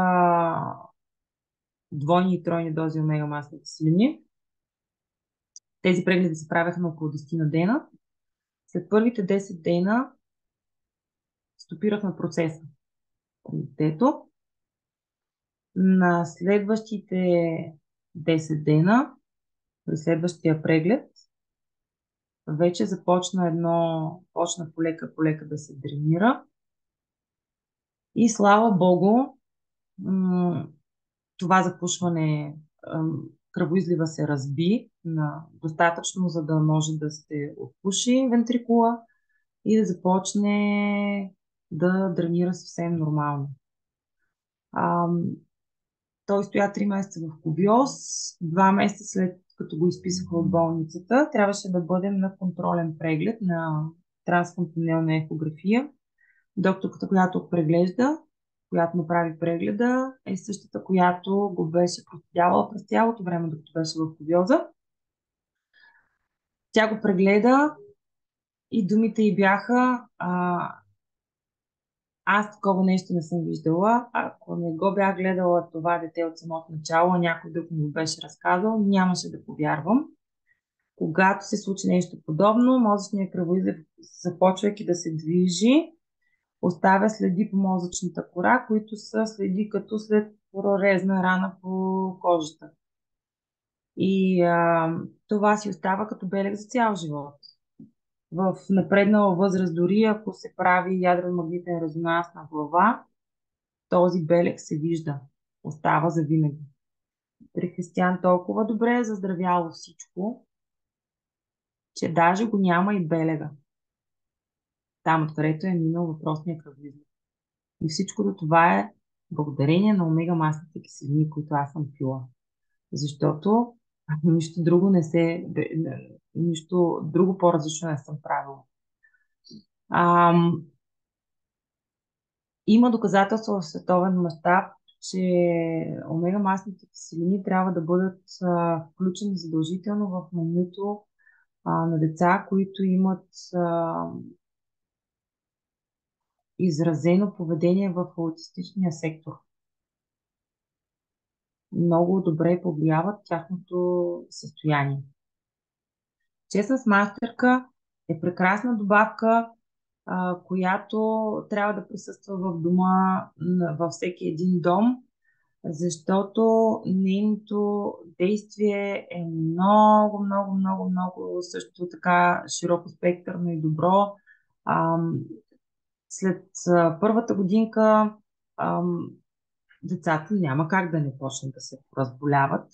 двойни и тройни дози омега масни киселини, тези прегледи се правяха на около 10 на дена. След първите 10 дена стопирахме процеса при детето. На следващите 10 дена, при следващия преглед, вече почна полека да се дренира. И слава Богу, това запушване кръвоизлива се разби на достатъчно, за да може да се отпуши вентрикула и да започне да дренира съвсем нормално. Той стоя 3 месеца в кубиоз. 2 месеца след като го изписаха от болницата, трябваше да бъдем на контролен преглед на трансфронтинелна ехография. Докторката, която преглежда, която направи прегледа, е същата, която го беше проследявала през цялото време, докато беше в кубиоза. Тя го прегледа и думите й бяха: аз такова нещо не съм виждала. Ако не го бях гледала това дете от самото начало, а някой друг ми го беше разказал, нямаше да повярвам. Когато се случи нещо подобно, мозъчният кръвоизлив, започвайки да се движи, оставя следи по мозъчната кора, които са следи като след прорезна рана по кожата. И това си остава като белег за цял живот. В напреднала възраст, дори ако се прави ядрено-магнитен резонанс на глава, този белег се вижда, остава за винаги. При Християн толкова добре е заздравяло всичко, че даже го няма и белега. Там, откъдето е минал въпросния кръвоизлив. И всичко до това е благодарение на омега-масните киселини, които аз съм пила. Защото нищо друго не се... Нищо друго по-различно не съм правила. Има доказателства в световен мащаб, че омега-масните киселини трябва да бъдат включени задължително в менюто на деца, които имат изразено поведение в аутистичния сектор. Много добре повлияват тяхното състояние. Честна с мастерка е прекрасна добавка, която трябва да присъства в дома, във всеки един дом, защото нейното действие е много, много, много, много също така широко спектърно и добро. След първата годинка децата няма как да не почнат да се разболяват,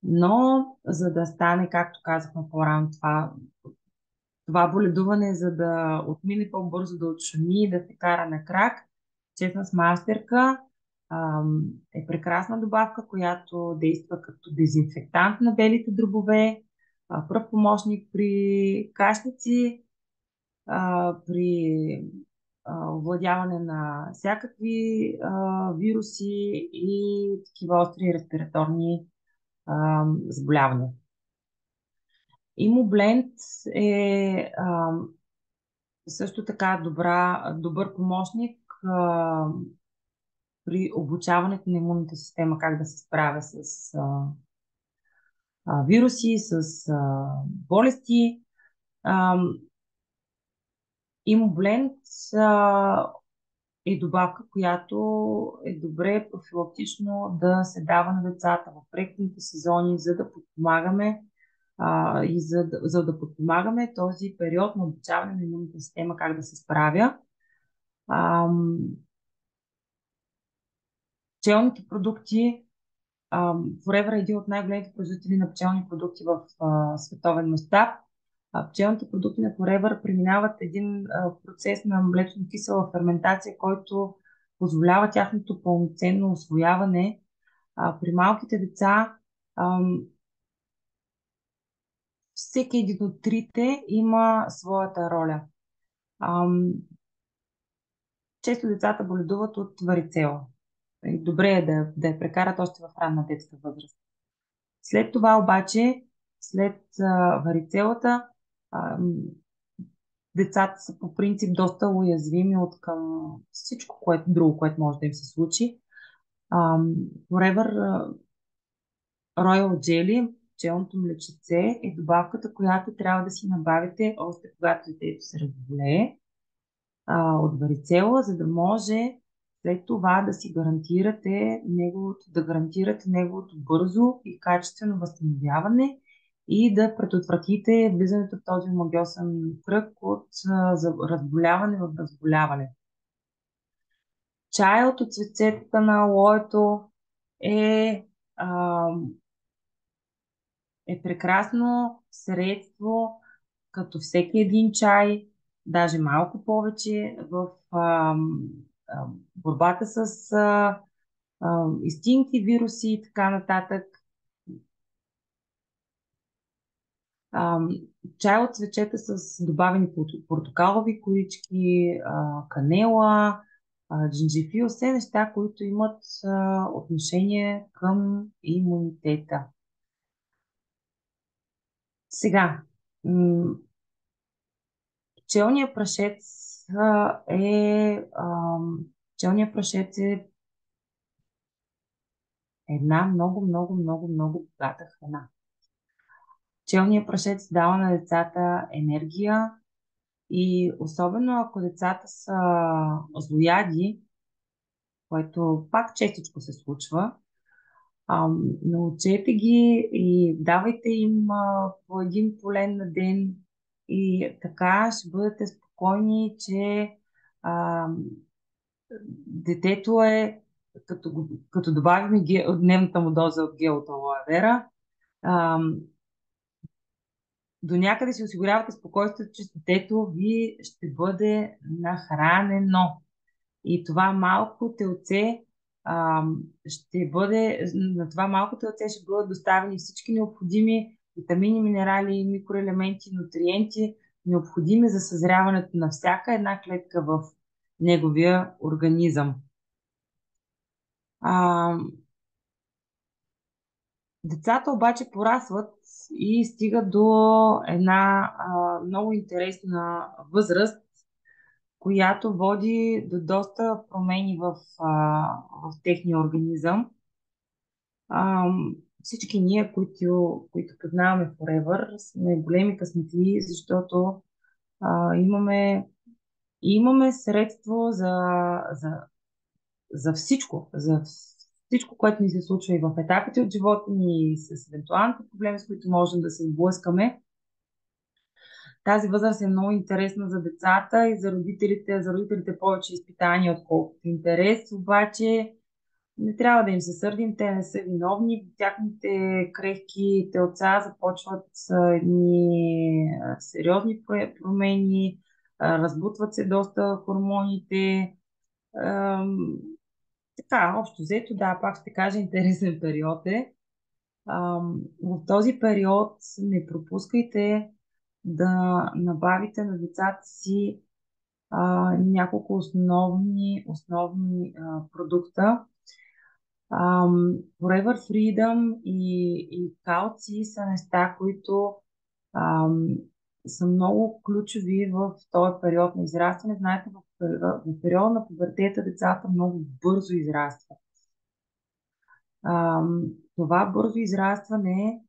но за да стане, както казахме по-рано, това боледуване, за да отмине по-бързо, да отшуми и да се кара на крак, честна с мастерка е прекрасна добавка, която действа като дезинфектант на белите дробове, пръв помощник при кашници, при овладяване на всякакви вируси и такива остри респираторни заболявания. Имобленд е също така добър помощник при обучаването на имунната система, как да се справя с вируси, с болести. Имобленд е добавка, която е добре профилактично да се дава на децата в преходните сезони, за да подпомагаме и за да подпомагаме този период на обучаване на имунната система как да се справя. Пчелните продукти. Forever е един от най-големите производители на пчелни продукти в световен мащаб. Пчелните продукти на Forever преминават един процес на млечно-кисела ферментация, който позволява тяхното пълноценно усвояване. При малките деца всеки един от трите има своята роля. Често децата боледуват от варицела. Добре е да я прекарат още в ранна детска възраст. След това обаче, след варицелата, децата са по принцип доста уязвими от към всичко друго, което може да им се случи. Forever Royal Jelly, пчелното млечице, е добавката, която трябва да си набавите още когато детето се разболее от варицела, за да може след това да гарантирате неговото бързо и качествено възстановяване и да предотвратите влизането в този омагьосан кръг от разболяване в разболяване. Чай от цветцетата на алоето е е прекрасно средство, като всеки един чай, даже малко повече в борбата с истинки, вируси и така нататък. Ам, Чай от цвечета с добавени портокалови корички, канела, джинджифил, все неща, които имат отношение към имунитета. Сега, пчелният прашец пчелният прашец е една много, много, много, много богата храна. Пчелният прашец дава на децата енергия и особено ако децата са злояди, което пак честичко се случва, научете ги и давайте им по един полен на ден и така ще бъдете спокойни, че а, детето е, като добавим дневната му доза от гел от алоe вера, до някъде си осигурявате спокойствието, че детето ви ще бъде нахранено. И това малко телце ще бъде, на това малко телце ще бъдат доставени всички необходими витамини, минерали, микроелементи, нутриенти, необходими за съзряването на всяка една клетка в неговия организъм. Децата обаче порасват и стигат до една много интересна възраст, която води до доста промени в техния организъм. Всички ние, които познаваме Forever, сме големи късметли, защото имаме средство за всичко, което ни се случва и в етапите от живота ни, и с евентуалните проблеми, с които можем да се сблъскаме. Тази възраст е много интересна за децата и за родителите. За родителите повече изпитания, отколкото интерес, обаче не трябва да им се сърдим, те не са виновни. Тяхните крехки телца започват с едни сериозни промени, разбутват се доста хормоните. Така, общо взето, да, пак ще кажа, интересен период е. В този период не пропускайте да набавите на децата си няколко основни продукта. Forever Freedom и калци са неща, които са много ключови в този период на израстване. Знаете, в периода на пубертета децата много бързо израстват. Това бързо израстване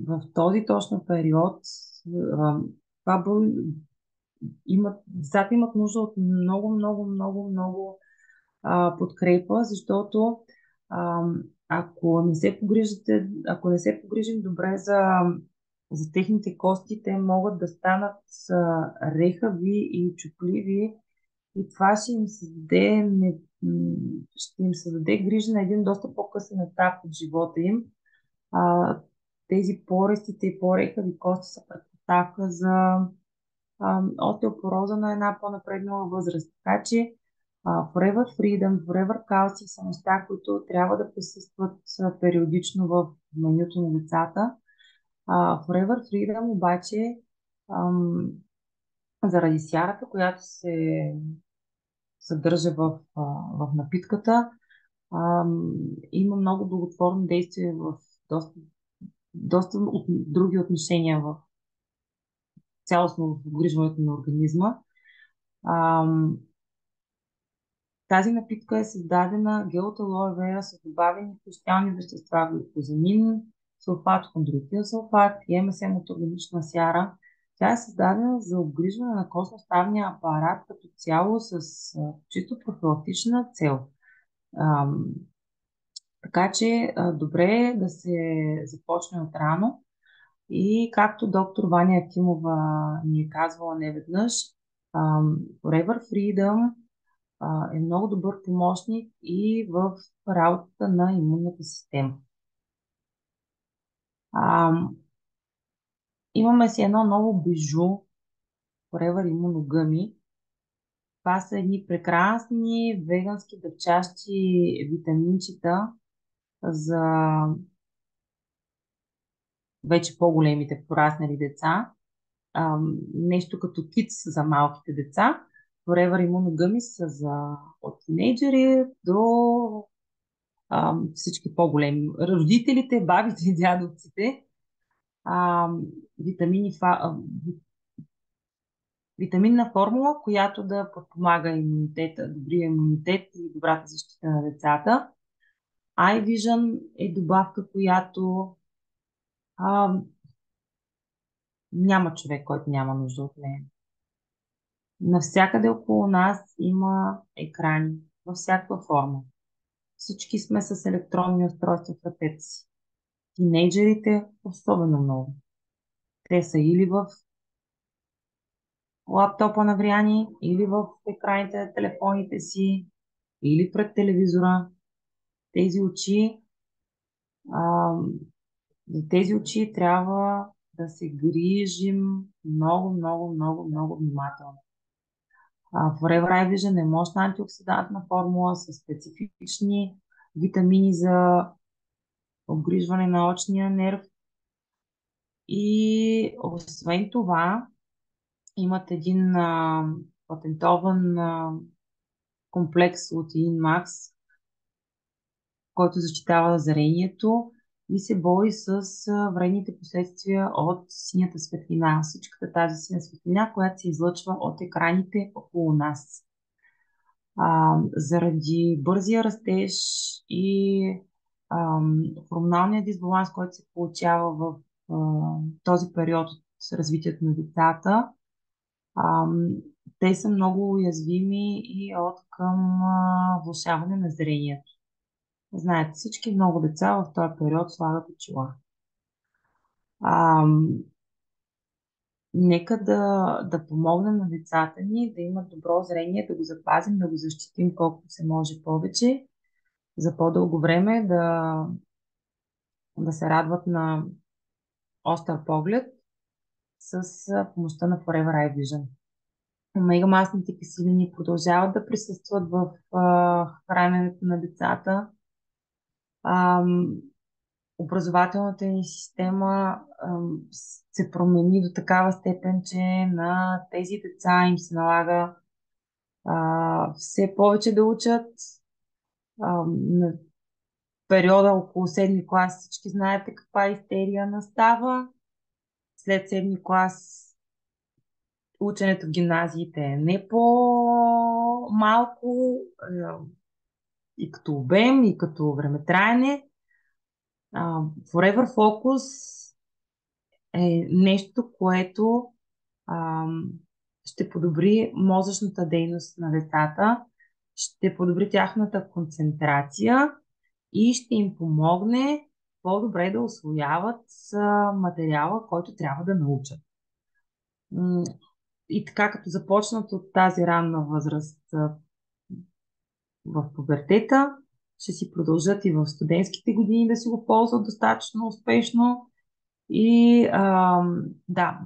в този точно период децата имат нужда от много, много, много, много подкрепа, защото ако не се погрижим добре за техните кости, те могат да станат рехави и чупливи и това ще им създаде грижа на един доста по-късен етап от живота им. Тези порестите и по-рехави кости са предпоставка за остеопороза на една по-напреднала възраст. Така че Forever Freedom, Forever Calci са неща, които трябва да присъстват периодично в менюто на децата. Forever Freedom обаче заради сярата, която се съдържа в напитката, има много благотворно действие в доста други отношения в цялостно в обгрижването на организма. Тази напитка е създадена гел от алоe вера с добавени хрустални вещества, глюкозамин, сулфат, хондроитин сулфат и МСМ от органична сяра. Тя е създадена за обгрижване на костно-ставния апарат като цяло с чисто профилактична цел. Така че добре е да се започне от рано и както доктор Ваня Акимова ни е казвала неведнъж, Forever Freedom е много добър помощник и в работата на имунната система. А, имаме си едно ново бижу, Forever Immunogummy. Това са едни прекрасни вегански дъвчащи витаминчета за вече по-големите пораснали деца. Нещо като китс за малките деца. Forever Immunogummy са за от тинейджери до всички по-големи. Родителите, бабите и дядовците. А, витамини, витаминна формула, която да подпомага имунитета, добрия имунитет и добрата защита на децата. iVision е добавка, която а, няма човек, който няма нужда от нея. Навсякъде около нас има екрани във всякаква форма. Всички сме с електронни устройства в ръцете си. Тинейджерите особено много. Те са или в лаптопа на вряни, или в екраните на телефоните си, или пред телевизора. Тези очи, а, за тези очи трябва да се грижим много, много, много, много внимателно. Forever Eye Vision е мощна антиоксидантна формула с специфични витамини за обгрижване на очния нерв. И освен това, имат един патентован комплекс от Inmax, който защитава зрението и се бори с вредните последствия от синята светлина. Всичката тази синя светлина, която се излъчва от екраните около нас. Заради бързия растеж и хормоналния дисбаланс, който се получава в този период от развитието на децата, те са много уязвими и от към влошаване на зрението. Знаете, всички много деца в този период слагат очила. Нека да помогнем на децата ни да имат добро зрение, да го запазим, да го защитим колкото се може повече, за по-дълго време да се радват на остър поглед с помощта на Forever Eye Vision. Омега-масните киселини продължават да присъстват в храненето на децата. Образователната ни система се промени до такава степен, че на тези деца им се налага все повече да учат. На периода около 7 клас всички знаете каква истерия настава. След 7 клас ученето в гимназиите е не по-малко и като обем, и като времетраене. Forever Focus е нещо, което ще подобри мозъчната дейност на децата, ще подобри тяхната концентрация и ще им помогне по-добре да усвояват материала, който трябва да научат. И така, като започнат от тази ранна възраст в пубертета, ще си продължат и в студентските години да си го ползват достатъчно успешно. И да,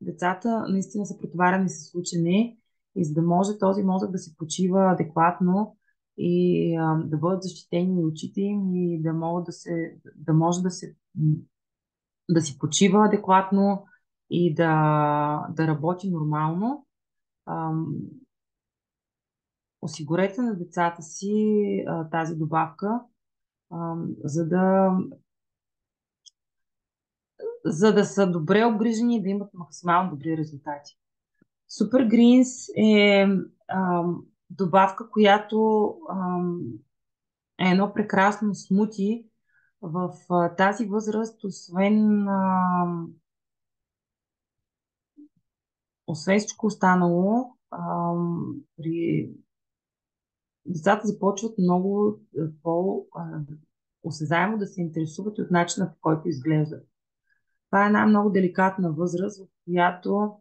децата наистина са претоварени с учене и за да може този мозък да се почива адекватно и да бъдат защитени очите им и да може да си почива адекватно и да работи нормално. Осигурете на децата си тази добавка, за да са добре обгрижени и да имат максимално добри резултати. Super Greens е добавка, която е едно прекрасно смути в тази възраст, освен всичко останало, при децата започват много по-осезаемо да се интересуват от начина, по който изглеждат. Това е една много деликатна възраст, в която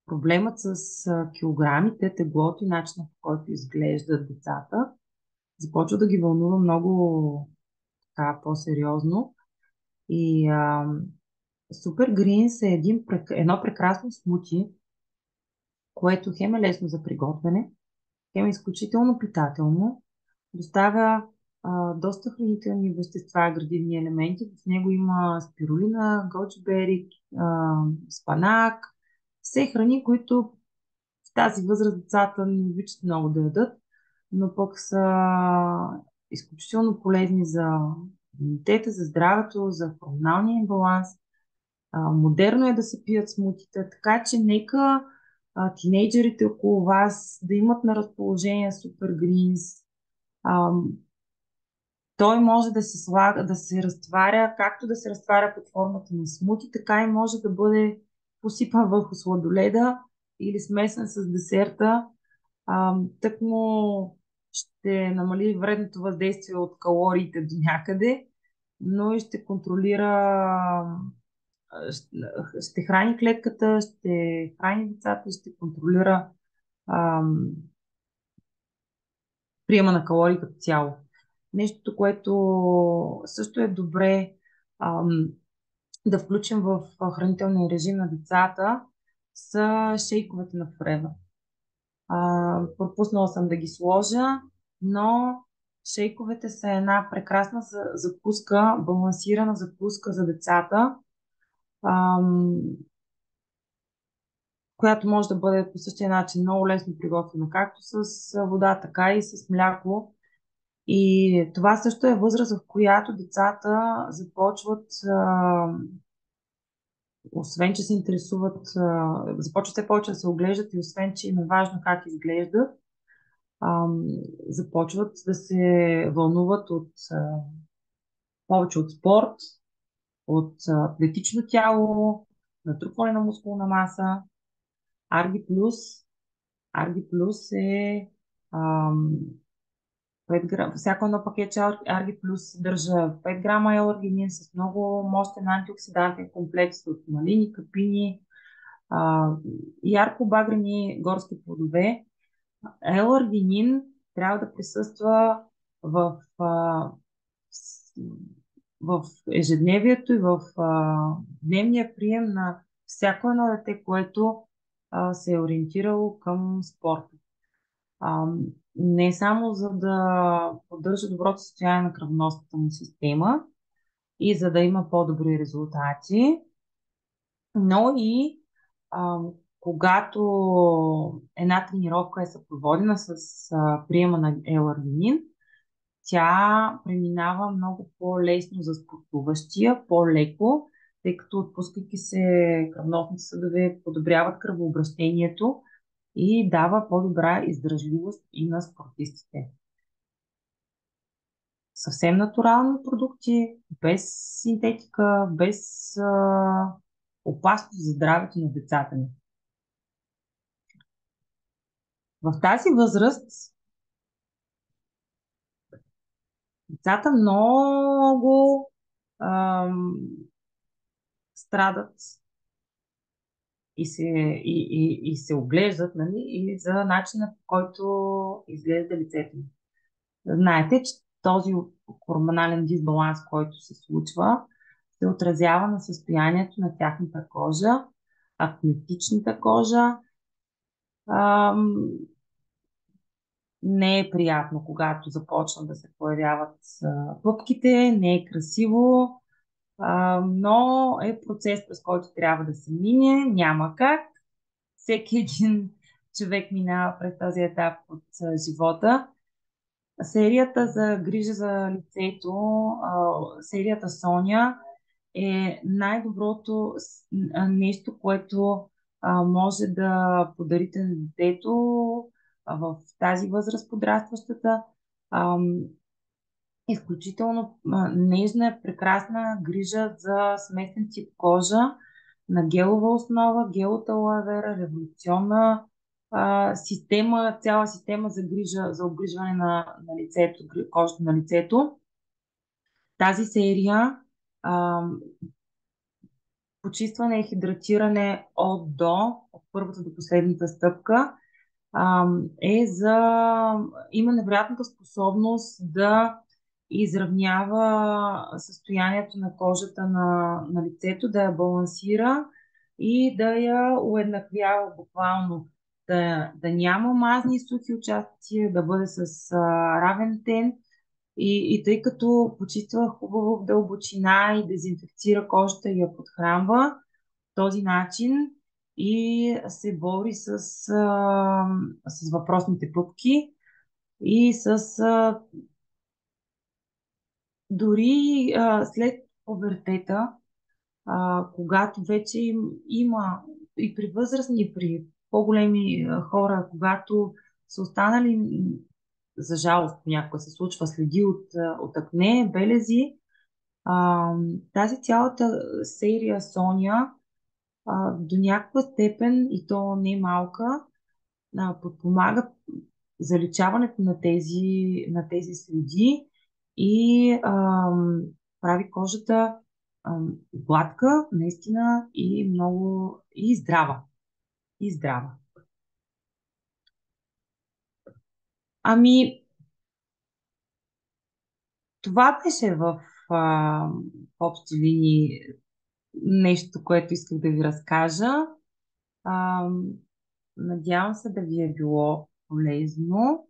проблемът с килограмите, теглото и начинът, по който изглеждат децата, започва да ги вълнува много така по-сериозно. И Super Greens е едно прекрасно смути, което хем е лесно за приготвяне, хем е изключително питателно, доставя доста хранителни вещества, градивни елементи. В него има спирулина, годжбери, спанак, все храни, които в тази възраст децата не обичат много да ядат, но пък са изключително полезни за имунитета, за здравето, за хормоналния им баланс. Модерно е да се пият смутита, така че нека тинейджерите около вас да имат на разположение Super Greens. А, Той може да се слага, да се разтваря, както да се разтваря под формата на смути, така и може да бъде посипан върху сладоледа или смесен с десерта. Тъкмо ще намали вредното въздействие от калориите до някъде, но и ще контролира, ще храни клетката, ще храни децата и ще контролира ам, приема на калории като цяло. Нещото, което също е добре да включим в хранителния режим на децата, са шейковете на Forever. Пропуснала съм да ги сложа, но шейковете са една прекрасна закуска, балансирана закуска за децата, която може да бъде по същия начин много лесно приготвена, както с вода, така и с мляко. И това също е възраст, в която децата започват, освен че се интересуват, започват все повече да се оглеждат и освен, че им е важно как изглеждат, започват да се вълнуват повече от спорт, от атлетично тяло, натрупване на мускулна маса. Арги Плюс. Арги Плюс е 5 грама. Всяко едно пакетче Арги Плюс съдържа 5 грама еларгинин с много мощен антиоксидантен комплекс от малини, капини, ярко-багрени горски плодове. Еларгинин трябва да присъства в ежедневието и в дневния прием на всяко едно дете, което се е ориентирало към спорта. Не само за да поддържа доброто състояние на кръвоносната му система и за да има по-добри резултати, но и когато една тренировка е съпроводена с приема на еларгинин, тя преминава много по-лесно за спортуващия, по-леко, тъй като отпускайки се кръвносните съдове подобряват кръвообращението и дава по-добра издръжливост и на спортистите. Съвсем натурални продукти, без синтетика, без опасност за здравето на децата ни. В тази възраст децата много страдат и се оглеждат, нали, и за начина, по който изглежда лицето им. Знаете, че този хормонален дисбаланс, който се случва, се отразява на състоянието на тяхната кожа, акнетичната кожа. Не е приятно, когато започнат да се появяват пъпките, не е красиво, но е процес, през който трябва да се мине, няма как. Всеки един човек минава през този етап от живота. Серията за грижа за лицето, серията Соня е най-доброто нещо, което може да подарите на детето в тази възраст подрастващата. Изключително нежна, прекрасна грижа за смесен тип кожа на гелова основа, гел от алоe вера, революционна система, цяла система за грижа, за обгрижване на лицето, кожата на лицето. Тази серия почистване и хидратиране от до, от първата до последната стъпка, има невероятната способност да изравнява състоянието на кожата на лицето, да я балансира и да я уеднаквява буквално. Да няма мазни и сухи участъци, да бъде с равен тен. И тъй като почиства хубаво в дълбочина и дезинфекцира кожата и я подхранва, този начин и се бори с въпросните пъпки и дори след пубертета, когато вече има и при възрастни, и при по-големи хора, когато са останали, за жалост понякога се случва, следи от акне, белези, тази цялата серия Соня до някаква степен, и то не малка, подпомага заличаването на тези следи и прави кожата гладка, наистина, и много и здрава. И здрава. Ами, това беше в общи линии нещо, което исках да ви разкажа. А, Надявам се да ви е било полезно.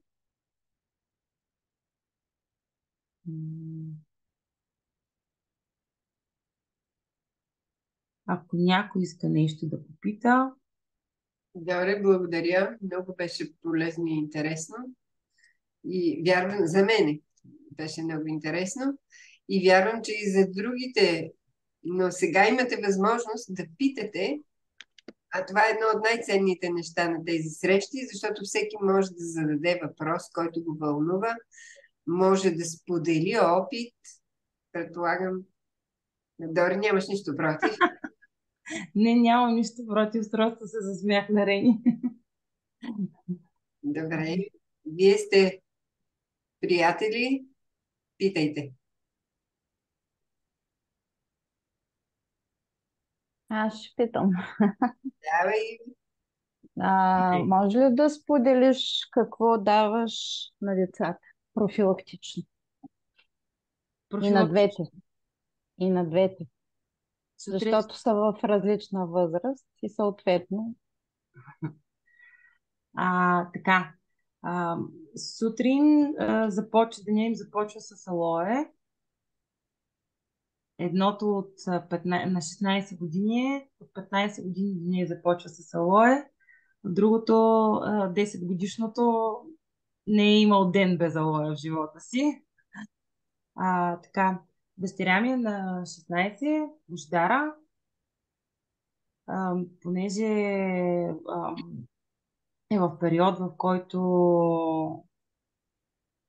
Ако някой иска нещо да попита. Добре, благодаря. Много беше полезно и интересно. И вярвам, за мен беше много интересно. И вярвам, че и за другите. Но сега имате възможност да питате. А това е едно от най-ценните неща на тези срещи, защото всеки може да зададе въпрос, който го вълнува, може да сподели опит. Предполагам, Дори, нямаш нищо против. Не, нямам нищо против, просто се засмях на Рени. Добре. Вие сте приятели? Питайте. Аз ще питам. Давай. Питай. Може ли да споделиш какво даваш на децата? Профилактично. И на двете. И на двете. Защото са в различна възраст и съответно. Така. Сутрин деня им започва с алое. Едното на 16 години, от 15 години деня започва с алое. Другото, 10 годишното, не е имал ден без алоя в живота си. Така, дъщеря ми е на 16, Бождара, понеже е в период, в който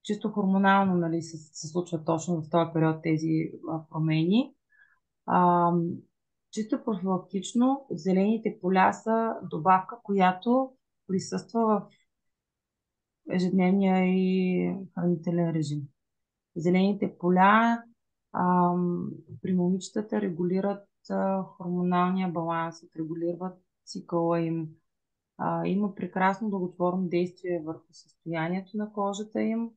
чисто хормонално, нали, се случва точно в този период тези промени. Чисто профилактично зелените поля са добавка, която присъства в ежедневния и хранителен режим. Зелените поля при момичетата регулират хормоналния баланс, регулират цикъла им. Има прекрасно благотворно действие върху състоянието на кожата им,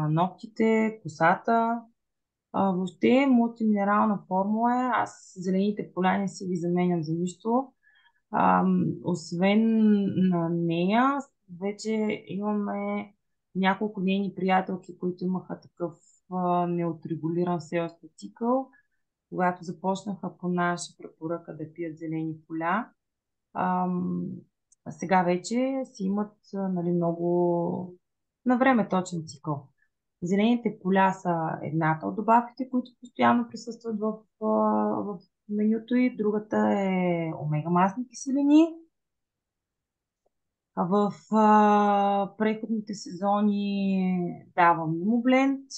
ногтите, косата. Въобще мултиминерална формула е. Аз зелените поля не си ги заменям за нищо. Освен на нея, вече имаме няколко нейни приятелки, които имаха такъв неотрегулиран все още цикъл, когато започнаха по наша препоръка да пият зелени поля. Сега вече си имат, нали, много на време точен цикъл. Зелените поля са едната от добавките, които постоянно присъстват в менюто, и другата е омега-масни киселини. В преходните сезони давам Имобленд.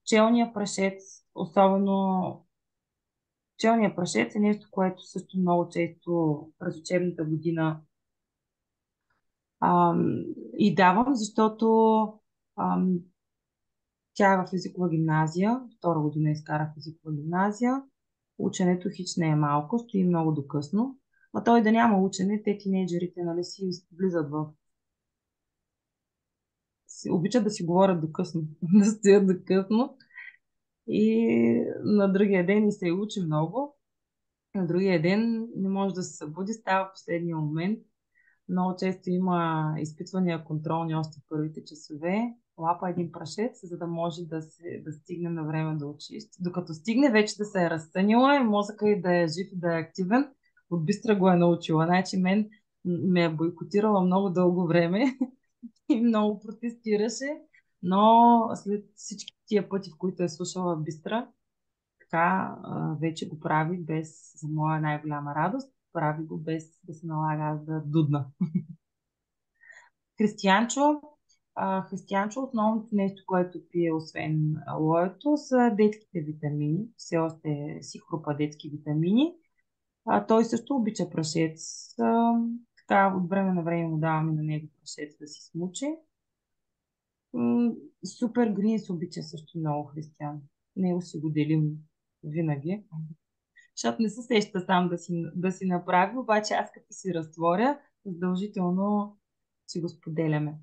Пчелния прашец, особено пчелния прашец, е нещо, което също много често през учебната година и давам, защото тя е в езикова гимназия, втора година изкарах езикова гимназия. Ученето хич не е малко, стои много до късно. А той да няма учене, те тинейджерите, нали, си влизат в обичат да си говорят до късно, да стоят до късно. И на другия ден и се учи много. На другия ден не може да се събуди, става в последния момент. Много често има изпитвания контролни още в първите часове. Лапа един прашец, за да може да стигне на време да учи. Докато стигне вече да се е разсънила и мозъка и да е жив и да е активен, от бистра го е научила. Значи мен ме е бойкотирала много дълго време и много протестираше, но след всички тия пъти, в които е слушала бистра, така вече го прави без, за моя най-голяма радост, прави го без да се налага аз да дудна. Християнчо. Християнчо основното нещо, което пие, освен алоето, са детските витамини. Все още си хрупа детски витамини. Той също обича прашец. Така, от време на време му даваме на него прашец да си смуче. Супер Гринс обича също много Християн. Него си го делим винаги. Защото не се сеща сам да си направи, обаче аз като си разтворя, задължително си го споделяме.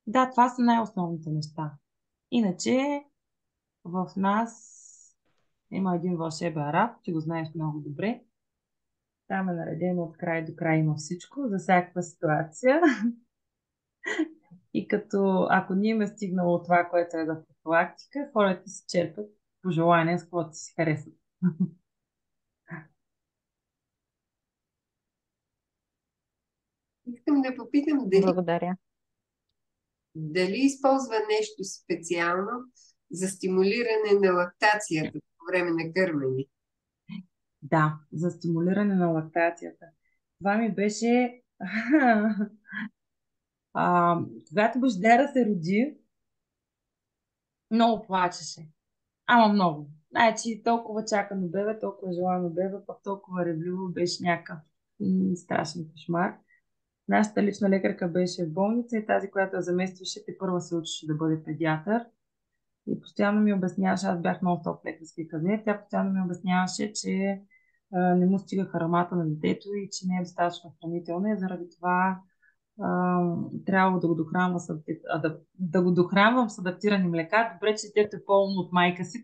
Да, това са най-основните неща. Иначе в нас има един вълшебен раб, ти го знаеш много добре. Там е наредено от край до край, има всичко за всякаква ситуация. И като ако не им е стигнало това, което е за профилактика, хората си черпят пожелания с каквото си харесат. Искам да попитам Благодаря. дали използва нещо специално за стимулиране на лактацията по време на кърмене. Да, за стимулиране на лактацията. Това ми беше... когато бащера се роди, много плачеше. Ама много. Значи толкова чакано бебе, толкова желано бебе, пък толкова ревливо беше някакъв страшен кошмар. Нашата лична лекарка беше в болница и тази, която я заместваше, те първа се учеше да бъде педиатър. И постоянно ми обясняваше, аз бях много топ лекарски кабинет, тя постоянно ми обясняваше, че не му стига храната на детето и че не е достатъчно хранителна и заради това трябва да го дохранвам да го дохранвам с адаптирани млека. Добре, че детето е по-умно от майка си,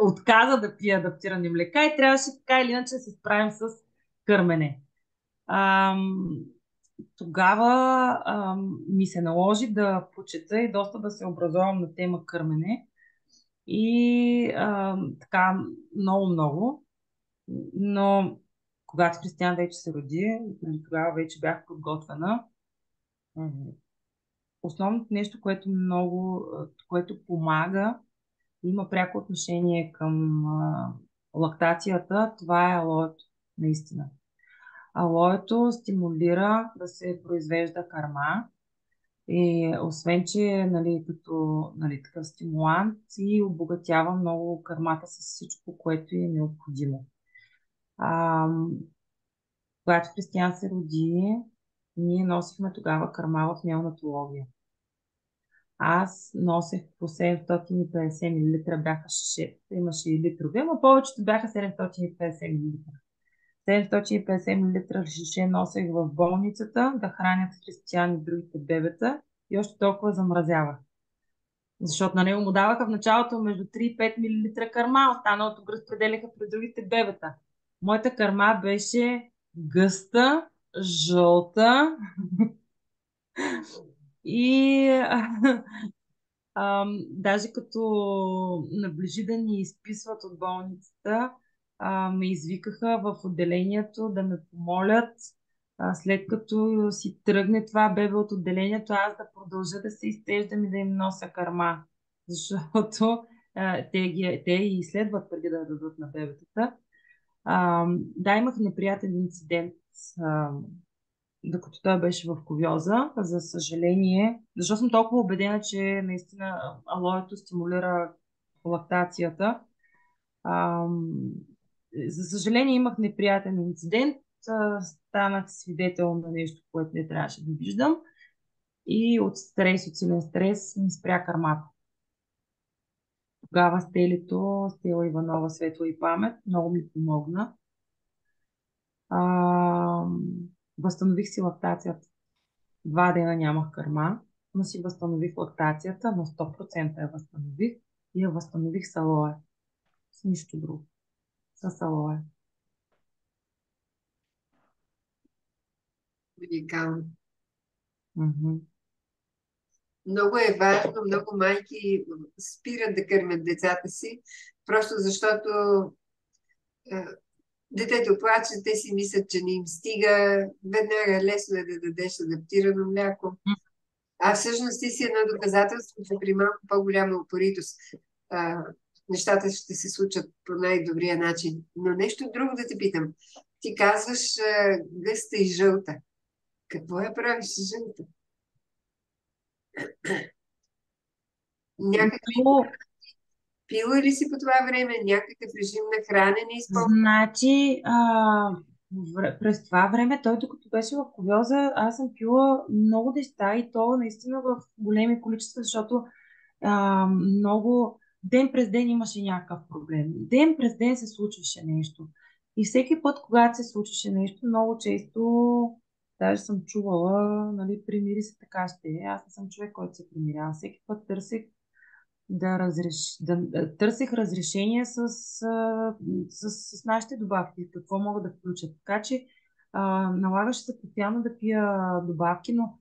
отказа да пие адаптирани млека и трябваше така или иначе да се справим с кърмене. Тогава ми се наложи да почета и доста да се образовам на тема кърмене. И така много. Но когато Християн вече се роди, тогава вече бях подготвена. Основното нещо, което помага, има пряко отношение към лактацията, това е алоето, наистина. Алоето стимулира да се произвежда кърма и освен, че като такъв стимулант и обогатява много кърмата с всичко, което е необходимо. Когато Християн се роди, ние носихме тогава кърма в неонатология. Аз носех по 750 мл, бяха шишетата, имаше и литрови, но повечето бяха 750 мл. 750 мл шише носех в болницата да хранят Християн и другите бебета и още толкова замразявах. Защото на него му даваха в началото между 3 и 5 мл кърма, останалото го разпределяха при другите бебета. Моята кърма беше гъста, жълта и даже като наближи да ни изписват от болницата, ме извикаха в отделението да ме помолят, след като си тръгне това бебе от отделението, аз да продължа да се изтеждам и да им нося кърма. Защото те и изследват преди да я дадат на бебетата. Да, имах неприятен инцидент, докато той беше в кувьоза. За съжаление, защото съм толкова убедена, че наистина алоето стимулира лактацията. За съжаление имах неприятен инцидент. Станах свидетел на нещо, което не трябваше да виждам. И от силен стрес ми спря кърмата. Тогава Стела Иванова, светла и памет, много ми помогна. Възстанових си лактацията. 2 дена нямах кърма, но си възстанових лактацията, на 100% я възстанових и я възстанових с алоe. С нищо друго. С алоe. Уникално. Мгм. Много е важно, много майки спират да кърмят децата си, просто защото детето плаче, те си мислят, че не им стига. Веднага лесно е да дадеш адаптирано мляко. А всъщност ти си едно доказателство, че при малко по-голяма упоритост нещата ще се случат по най-добрия начин. Но нещо друго да те питам. Ти казваш гъста и жълта. Какво я правиш с жълта? Някакви Но, пила ли си по това време? Някакъв режим на хранене използва? значи, през това време, той докато беше в кувьоза, аз съм пила много неща и то наистина в големи количества, защото много ден през ден имаше някакъв проблем. Ден през ден се случваше нещо. И всеки път, когато се случваше нещо, много често, даже съм чувала, нали, примири се така ще е. Аз не съм човек, който се примирява. Всеки път търсих разрешение с нашите добавки, какво мога да включа. Така че налагаше се постоянно да пия добавки, но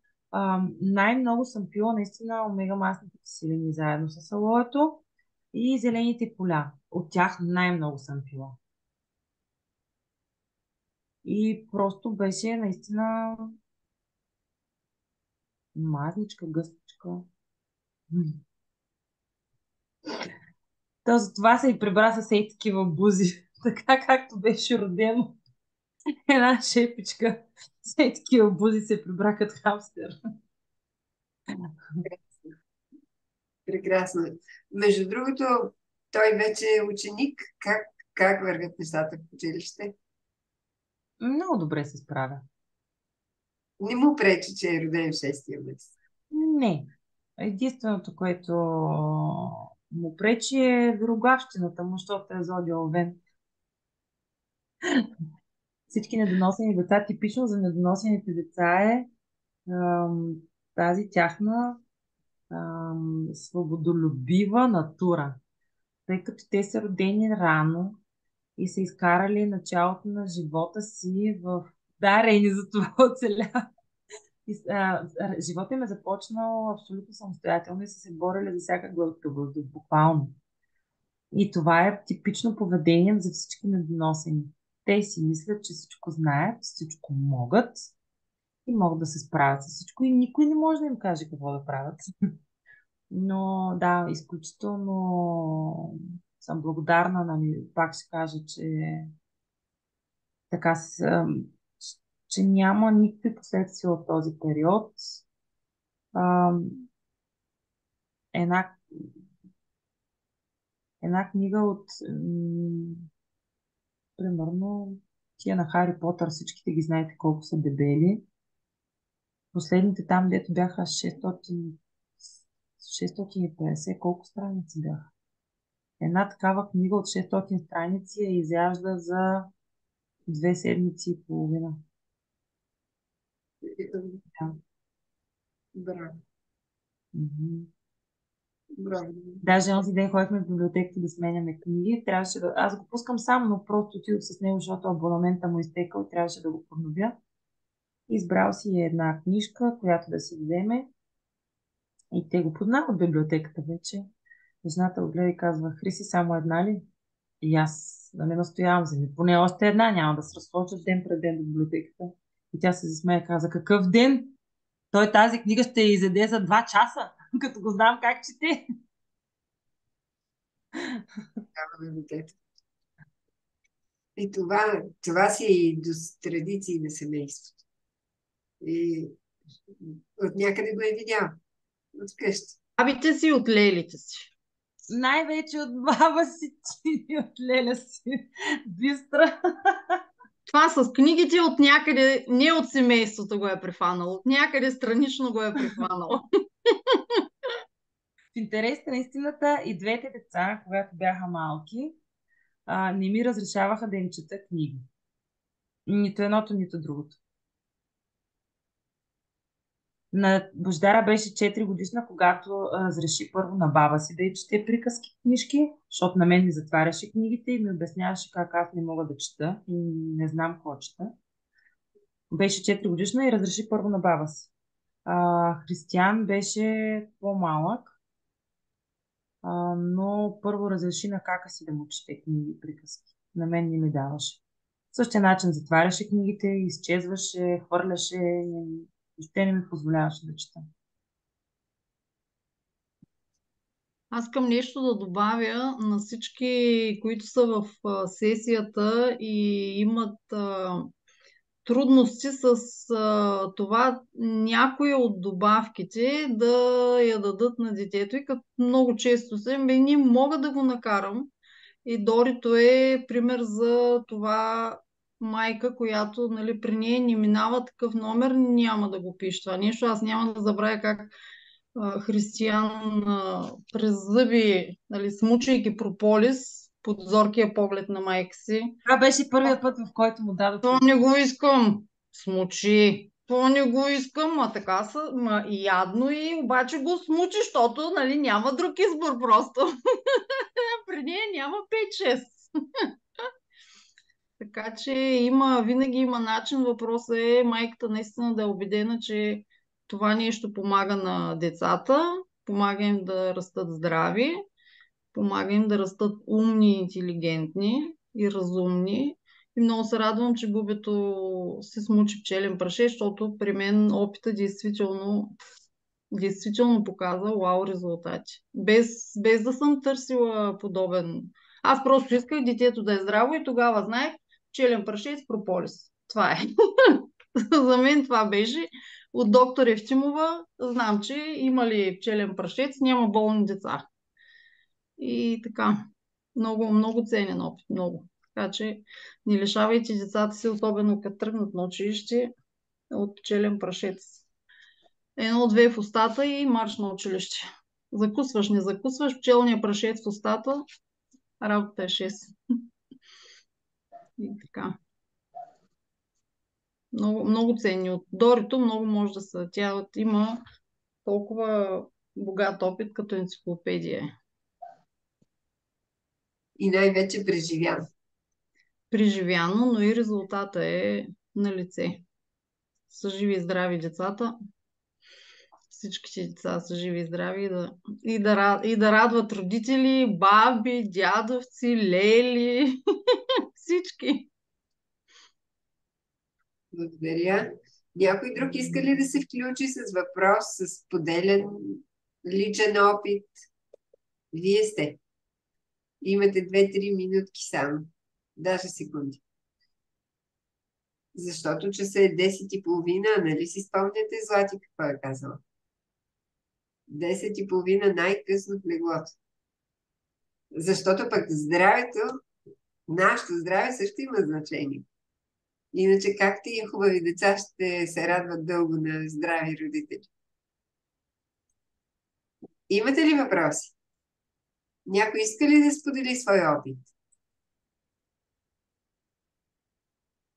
най-много съм пила наистина омега-масните киселини заедно с алоето и зелените поля. От тях най-много съм пила. И просто беше наистина мазничка, гъстичка. То за това се и прибра с ей такива бузи, така както беше родено. Една шепичка с ей такива бузи се прибра като хамстер. Прекрасно. Между другото, той вече е ученик. Как вървят нещата в училище? Много добре се справя. Не му пречи, че е роден в 6-я месец. Не. Единственото, което му пречи е вероглавщината му, защото е зодия Овен. Всички недоносени деца, типично за недоносените деца е ам, тази тяхна свободолюбива натура. Тъй като те са родени рано и са изкарали началото на живота си в дарени за това оцеля. Живота им е започнал абсолютно самостоятелно и са се борили за всяка глътка въздух, буквално. И това е типично поведение за всички недоносени. Те си мислят, че всичко знаят, всичко могат и могат да се справят с всичко и никой не може да им каже какво да правят. Но да, изключително съм благодарна, нали, пак ще кажа, че така че няма никакви последствия от този период. Ам, една, една книга от примерно тия на Хари Потър, всичките ги знаете колко са дебели. Последните там, дето бяха 650, колко страници бяха. Една такава книга от 600 страници я изяжда за 2 седмици и половина. Да. Браво. Мгм. Браво. Даже онзи ден ходихме в библиотеката да сменяме книги. Трябваше да... Аз го пускам сам, но просто отидох с него, защото абонамента му изтекал и трябваше да го подновя. Избрал си една книжка, която да си вземе и те го познават в библиотеката вече. Жената го гледа и казва: Хриси, само една ли? И аз да не настоявам за ми. Поне още една, няма да се разхожда ден пред ден до библиотеката. И тя се засмея и каза: какъв ден? Той тази книга ще я изяде за 2 часа, като го знам как чете. Браво на детето. И това си и до традиции на семейството. И от някъде го е видял. От къщи. Бабите си от лелите си. Най-вече от баба си и от леля си. Бистра. Това с книгите от някъде, не от семейството го е прифанало, от някъде странично го е прифанало. В интерес на истината и двете деца, когато бяха малки, не ми разрешаваха да им чета книги. Нито едното, нито другото. На Бождара беше 4 годишна, когато разреши първо на баба си да й чете приказки книжки, защото на мен ми затваряше книгите и ми обясняваше как аз не мога да чета и не знам какво чета. Беше 4 годишна и разреши първо на баба си. Християн беше по-малък, но първо разреши на кака си да му чете книги и приказки. На мен не ми даваше. В същия начин затваряше книгите, изчезваше, хвърляше, въобще не ми позволяваше да чета. Аз искам нещо да добавя на всички, които са в сесията и имат трудности с това някои от добавките да я дадат на детето. И като много често се, не мога да го накарам. И Дорито е пример за това майка, която, нали, при нея не минава такъв номер, няма да го пише това нещо. Аз няма да забравя как Християн през зъби, нали, смучайки прополис под зоркия поглед на майка си. Това беше първият път, в който му дадох. Това не го искам. Смучи. Това не го искам, а така са, ядно и обаче го смучи, защото, нали, няма друг избор просто. При нея няма 5-6. Така че винаги има начин. Въпросът е майката наистина да е убедена, че това нещо помага на децата, помага им да растат здрави, помага им да растат умни, интелигентни и разумни. И много се радвам, че бубето се смучи пчелен прашец, защото при мен опита действително показа вау резултати. Без да съм търсила подобен. Аз просто исках детето да е здраво и тогава знаех пчелен прашец прополис. Това е. За мен това беше. От доктор Евтимова знам, че има ли пчелен прашец, няма болни деца. И така. Много, много ценен опит. Много. Така че не лишавайте децата си, особено като тръгнат на училище, от пчелен прашец. 1-2 в устата и марш на училище. Закусваш, не закусваш, пчелния прашец в устата, работа е 6. И така. Много, много ценни. От Дорито много може да са. Тя има толкова богат опит като енциклопедия. И най-вече преживян. Преживяно, но и резултата е на лице. Са живи и здрави децата. Всичките деца са живи и здрави и да радват родители, баби, дядовци, лели, всички. Благодаря. Някой друг иска ли да се включи с въпрос, с поделен личен опит? Вие сте. Имате 2-3 минутки само. Даже секунди. Защото часа е 10:30, нали си спомняте, Злати, какво е казала? 10:30 най-късно в леглото. Защото пък здравето, нашето здраве също има значение. Иначе как тия хубави деца ще се радват дълго на здрави родители? Имате ли въпроси? Някой иска ли да сподели свой опит?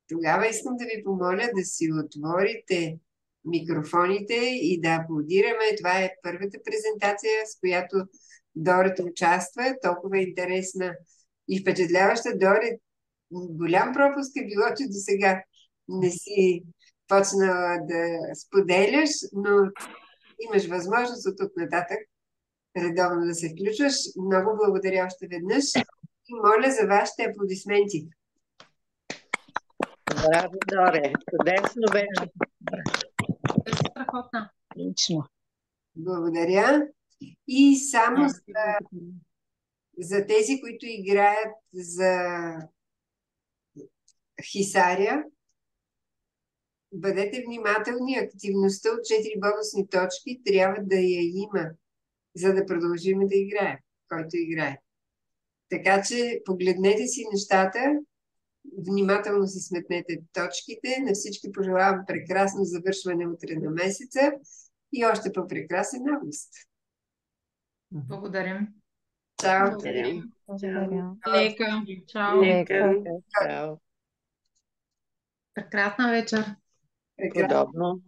Тогава искам да ви помоля да си отворите микрофоните и да аплодираме. Това е първата презентация, с която Дорето участва. Толкова интересна и впечатляваща. Доре, голям пропуск е било, че до сега не си почнала да споделяш, но имаш възможност от тук нататък редовно да се включваш. Много благодаря още веднъж и моля за вашите аплодисменти. Браво, Доре. Чудесно беше. Страхотна. Лично. Благодаря. И само за тези, които играят за Хисаря, бъдете внимателни. Активността от 4 бонусни точки трябва да я има, за да продължим да играем, който играе. Така че погледнете си нещата, внимателно си сметнете точките. На всички пожелавам прекрасно завършване утре на месеца и още по-прекрасен август. Благодарим. Чао! Благодаря. Благодаря. Лека. Чао. Лека. Чао. Прекрасна вечер. Прекрасно. Подобно.